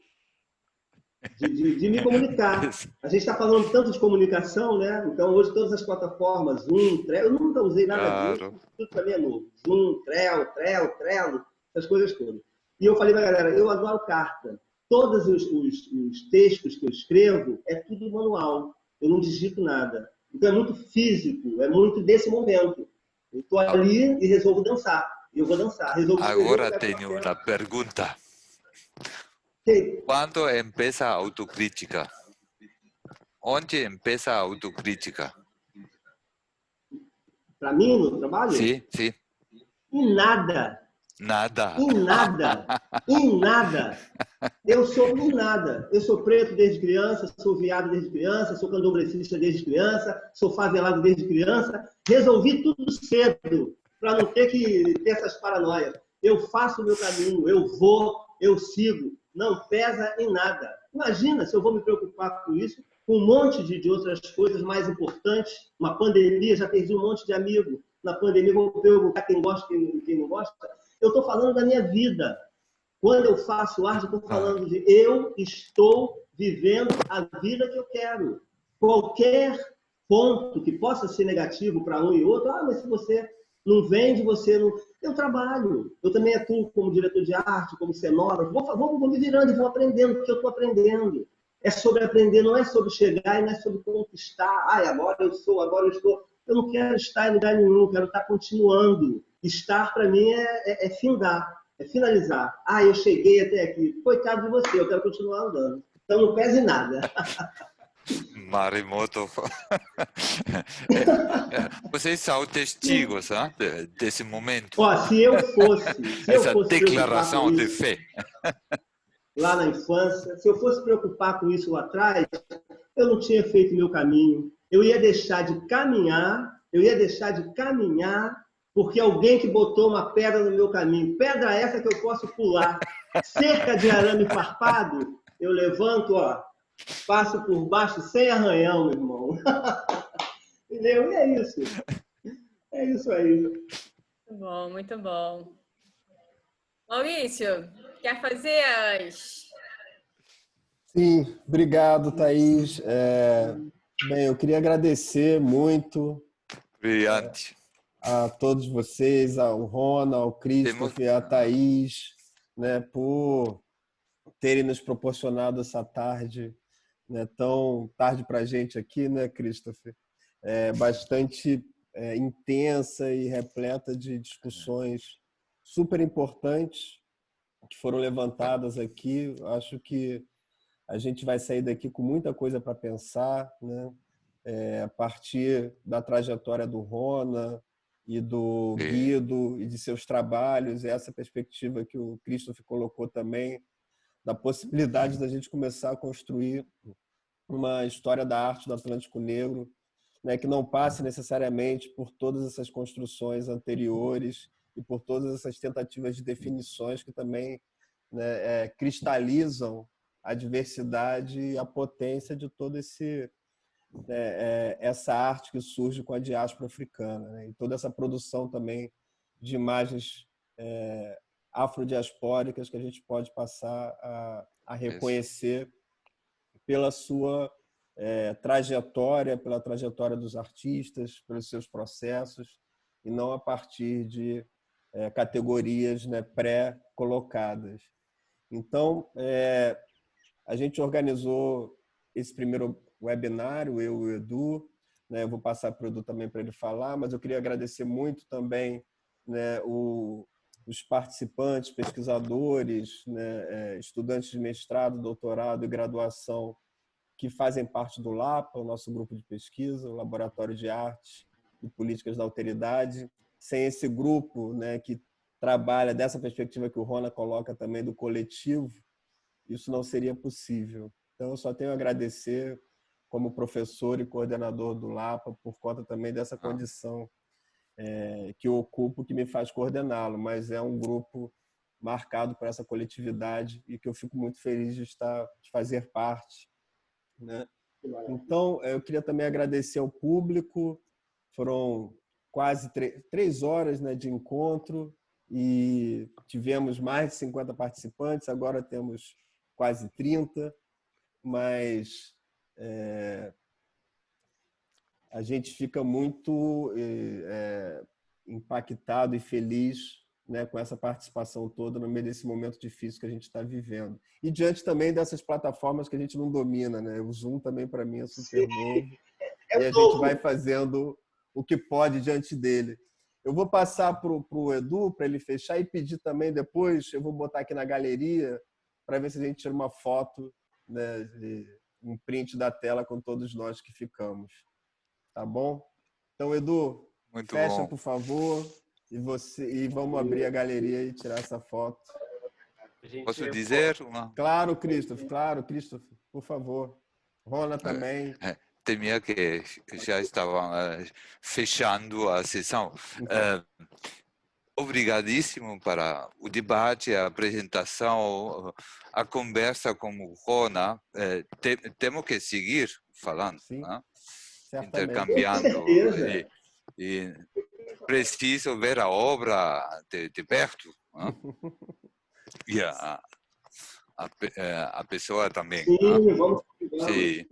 S2: de me comunicar. A gente está falando tanto de comunicação, né? Então, hoje, todas as plataformas, Zoom, Trello, eu nunca usei nada disso, tudo para mim é novo. Zoom, Trello, essas coisas todas. E eu falei para a galera, eu adoro carta. Todos os textos que eu escrevo é tudo manual. Eu não digito nada. Então, é muito físico, é muito desse momento. Eu estou ali e resolvo dançar. Eu vou dançar.
S3: Agora tenho uma pergunta. Quando começa a autocrítica? Onde começa a autocrítica?
S2: Para mim, no trabalho?
S3: Sim, sim.
S2: Em nada.
S3: Nada.
S2: Em nada. Em nada. Eu sou em nada. Eu sou preto desde criança, sou viado desde criança, sou candomblessista desde criança, sou favelado desde criança. Resolvi tudo cedo, para não ter que ter essas paranoias. Eu faço o meu caminho, eu vou, eu sigo. Não pesa em nada. Imagina se eu vou me preocupar com isso, com um monte de outras coisas mais importantes. Uma pandemia, já perdi um monte de amigo. Na pandemia, vou perguntar quem gosta e quem não gosta. Eu estou falando da minha vida. Quando eu faço arte, eu estou falando de eu estou vivendo a vida que eu quero. Qualquer ponto que possa ser negativo para um e outro, mas se você não vende, você não... Eu trabalho. Eu também atuo como diretor de arte, como cenógrafo. Vou me virando e vou aprendendo, porque eu estou aprendendo. É sobre aprender, não é sobre chegar e não é sobre conquistar. Agora eu sou, agora eu estou. Eu não quero estar em lugar nenhum, eu quero estar continuando. Estar, para mim, é findar, é finalizar. Eu cheguei até aqui. Coitado de você, eu quero continuar andando. Então não pese nada.
S3: Marimoto. Vocês são testigos desse momento.
S2: Se eu fosse
S3: Essa declaração de fé.
S2: Lá na infância, se eu fosse preocupar com isso lá atrás, eu não tinha feito meu caminho. Eu ia deixar de caminhar, porque alguém que botou uma pedra no meu caminho. Pedra essa que eu posso pular. Cerca de arame farpado, eu levanto, passo por baixo sem arranhão, meu irmão. Entendeu? E é isso. É isso aí.
S1: Muito bom, muito bom. Maurício, quer fazer as...
S4: Sim, obrigado, Thaís. Bem, eu queria agradecer muito a todos vocês, ao Rona, ao Christopher, à Thaís, né, por terem nos proporcionado essa tarde, né, tão tarde para a gente aqui, né, Christopher? Bastante intensa e repleta de discussões super importantes que foram levantadas aqui. Acho que a gente vai sair daqui com muita coisa para pensar, né? A partir da trajetória do Rona e do Guido e de seus trabalhos, essa perspectiva que o Christopher colocou também, da possibilidade da gente começar a construir uma história da arte do Atlântico Negro, né, que não passe necessariamente por todas essas construções anteriores e por todas essas tentativas de definições que também, né, cristalizam a diversidade e a potência de todo essa arte que surge com a diáspora africana, né? E toda essa produção também de imagens afrodiaspóricas que a gente pode passar a reconhecer pela sua trajetória, pela trajetória dos artistas, pelos seus processos, e não a partir de categorias, né, pré-colocadas. Então, a gente organizou esse primeiro webinário, eu e o Edu, né? Eu vou passar para o Edu também para ele falar, mas eu queria agradecer muito também, né, os participantes, pesquisadores, né, estudantes de mestrado, doutorado e graduação que fazem parte do LAPA, o nosso grupo de pesquisa, o Laboratório de Artes e Políticas da Alteridade. Sem esse grupo, né, que trabalha dessa perspectiva que o Rona coloca também do coletivo, isso não seria possível. Então, eu só tenho a agradecer como professor e coordenador do LAPA por conta também dessa condição que eu ocupo, que me faz coordená-lo, mas é um grupo marcado por essa coletividade e que eu fico muito feliz de fazer parte, né? Então, eu queria também agradecer ao público. Foram quase 3 horas, né, de encontro e tivemos mais de 50 participantes, agora temos quase 30. mas a gente fica muito impactado e feliz, né, com essa participação toda no meio desse momento difícil que a gente está vivendo. E diante também dessas plataformas que a gente não domina, né? O Zoom também, para mim, é super novo. E a gente vai fazendo o que pode diante dele. Eu vou passar para o Edu, para ele fechar, e pedir também depois, eu vou botar aqui na galeria, para ver se a gente tira uma foto, né, um print da tela com todos nós que ficamos. Tá bom? Então, Edu,
S3: Muito
S4: fecha,
S3: bom.
S4: por favor, e vamos abrir a galeria e tirar essa foto.
S3: Posso dizer?
S4: Claro, Christopher, por favor. Rona também.
S3: Temia que já estavam fechando a sessão. Obrigadíssimo para o debate, a apresentação, a conversa com o Rona. Temos que seguir falando,
S4: Sim,
S3: né?
S4: Intercambiando.
S3: E preciso ver a obra de perto, né? E a pessoa também.
S2: Sim,
S3: né?
S2: vamos.
S3: Sim.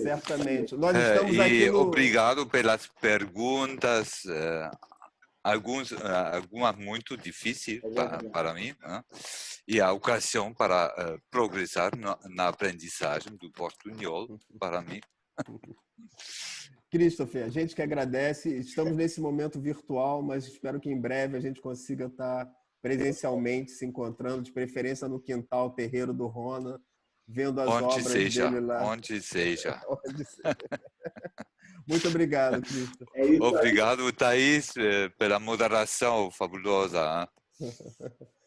S4: Certamente. Nós estamos aqui no...
S3: Obrigado pelas perguntas, algumas muito difíceis para mim, né? E a ocasião para progressar na aprendizagem do portunhol para mim.
S4: Christopher, a gente que agradece. Estamos nesse momento virtual, mas espero que em breve a gente consiga estar presencialmente se encontrando, de preferência no quintal terreiro do Rona, vendo as obras dele lá.
S3: Onde seja.
S4: Muito obrigado, Christopher.
S3: Obrigado, Thaís, pela moderação fabulosa.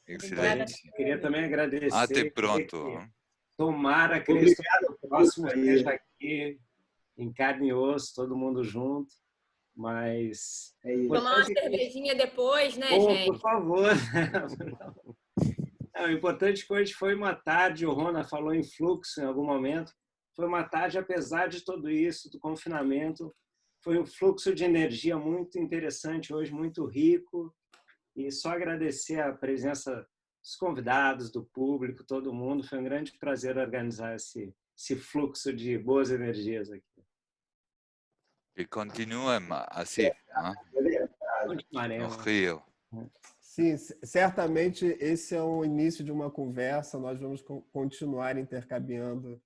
S3: Excelente.
S5: Queria também agradecer.
S3: Até pronto.
S5: Tomara, Cristo, o próximo seja aqui, em carne e osso, todo mundo junto. Mas...
S1: Tomar uma cervejinha depois, né, gente?
S5: Por favor. O importante que hoje foi uma tarde, o Rona falou em fluxo em algum momento, foi uma tarde, apesar de tudo isso, do confinamento, foi um fluxo de energia muito interessante hoje, muito rico, e só agradecer a presença dos convidados, do público, todo mundo, foi um grande prazer organizar esse fluxo de boas energias aqui.
S3: E continua assim, né?
S5: Continuaremos.
S3: No Rio.
S4: Sim, certamente esse é o início de uma conversa. Nós vamos continuar intercambiando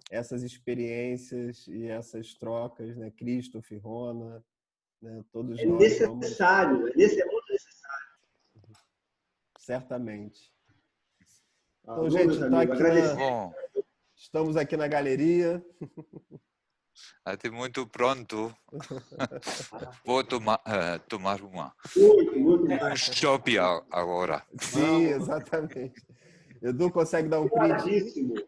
S4: essas experiências e essas trocas, né? Christopher, Rona, né? Todos nós
S2: necessário,
S4: vamos...
S2: é muito necessário.
S4: Certamente. Então, gente, tá aqui estamos aqui na galeria.
S3: Até muito pronto. Vou tomar um chopp agora.
S4: Sim, exatamente. Edu consegue dar um print?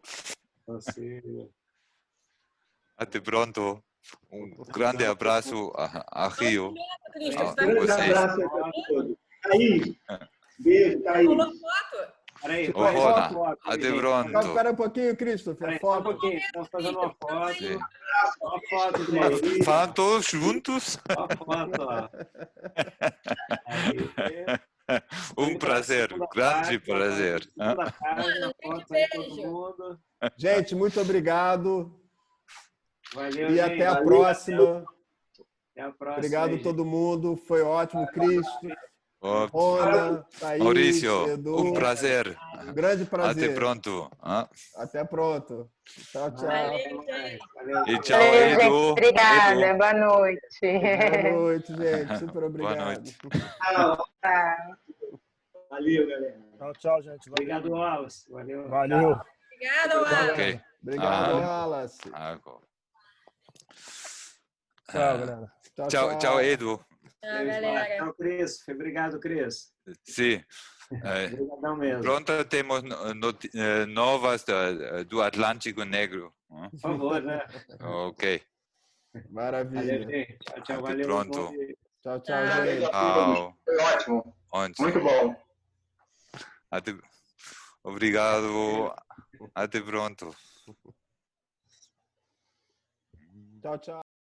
S3: Até pronto. Um grande abraço a Rio.
S2: Um grande abraço a todos. Aí, beijo, tá aí.
S1: Rolou foto?
S5: Peraí,
S3: Rona, até pronto.
S4: Espera um pouquinho, Christopher.
S5: Só um pouquinho, estamos fazendo uma foto.
S3: Sim.
S5: Uma foto, gente.
S3: Falam todos juntos?
S5: Uma foto, ó. Aí,
S3: um prazer, grande prazer.
S5: Foto aí, todo mundo.
S4: Gente, muito obrigado.
S5: Valeu,
S4: e
S5: gente.
S4: até a próxima.
S5: Até a próxima.
S4: Obrigado a todo mundo. Foi ótimo, Cristo.
S3: Rona,
S4: Thaís,
S3: Maurício,
S4: Edu,
S3: um prazer.
S4: Um grande prazer.
S3: Até pronto.
S4: Até pronto. Tchau, tchau.
S5: Valeu.
S3: E tchau, Edu.
S6: Obrigada,
S3: Edu.
S6: boa noite.
S4: Boa noite, gente. Super obrigado.
S3: Boa noite.
S2: Valeu, galera.
S7: Tchau, gente.
S5: Obrigado, Wallace. Valeu.
S1: Obrigada, Wallace.
S3: Okay.
S4: Obrigado, Wallace.
S7: Tchau, galera.
S3: Tchau, Edu.
S1: Tchau, galera.
S5: Tchau, Cris. Obrigado, Cris.
S3: Sim.
S5: Obrigadão mesmo.
S3: Pronto, temos novas do Atlântico Negro.
S5: Por favor, né?
S3: Ok.
S4: Maravilha.
S5: Valeu, gente. Tchau, valeu.
S3: Pronto.
S4: Tchau, gente.
S2: Foi ótimo. Muito bom.
S3: Obrigado. Até pronto.
S4: Tchau, tchau.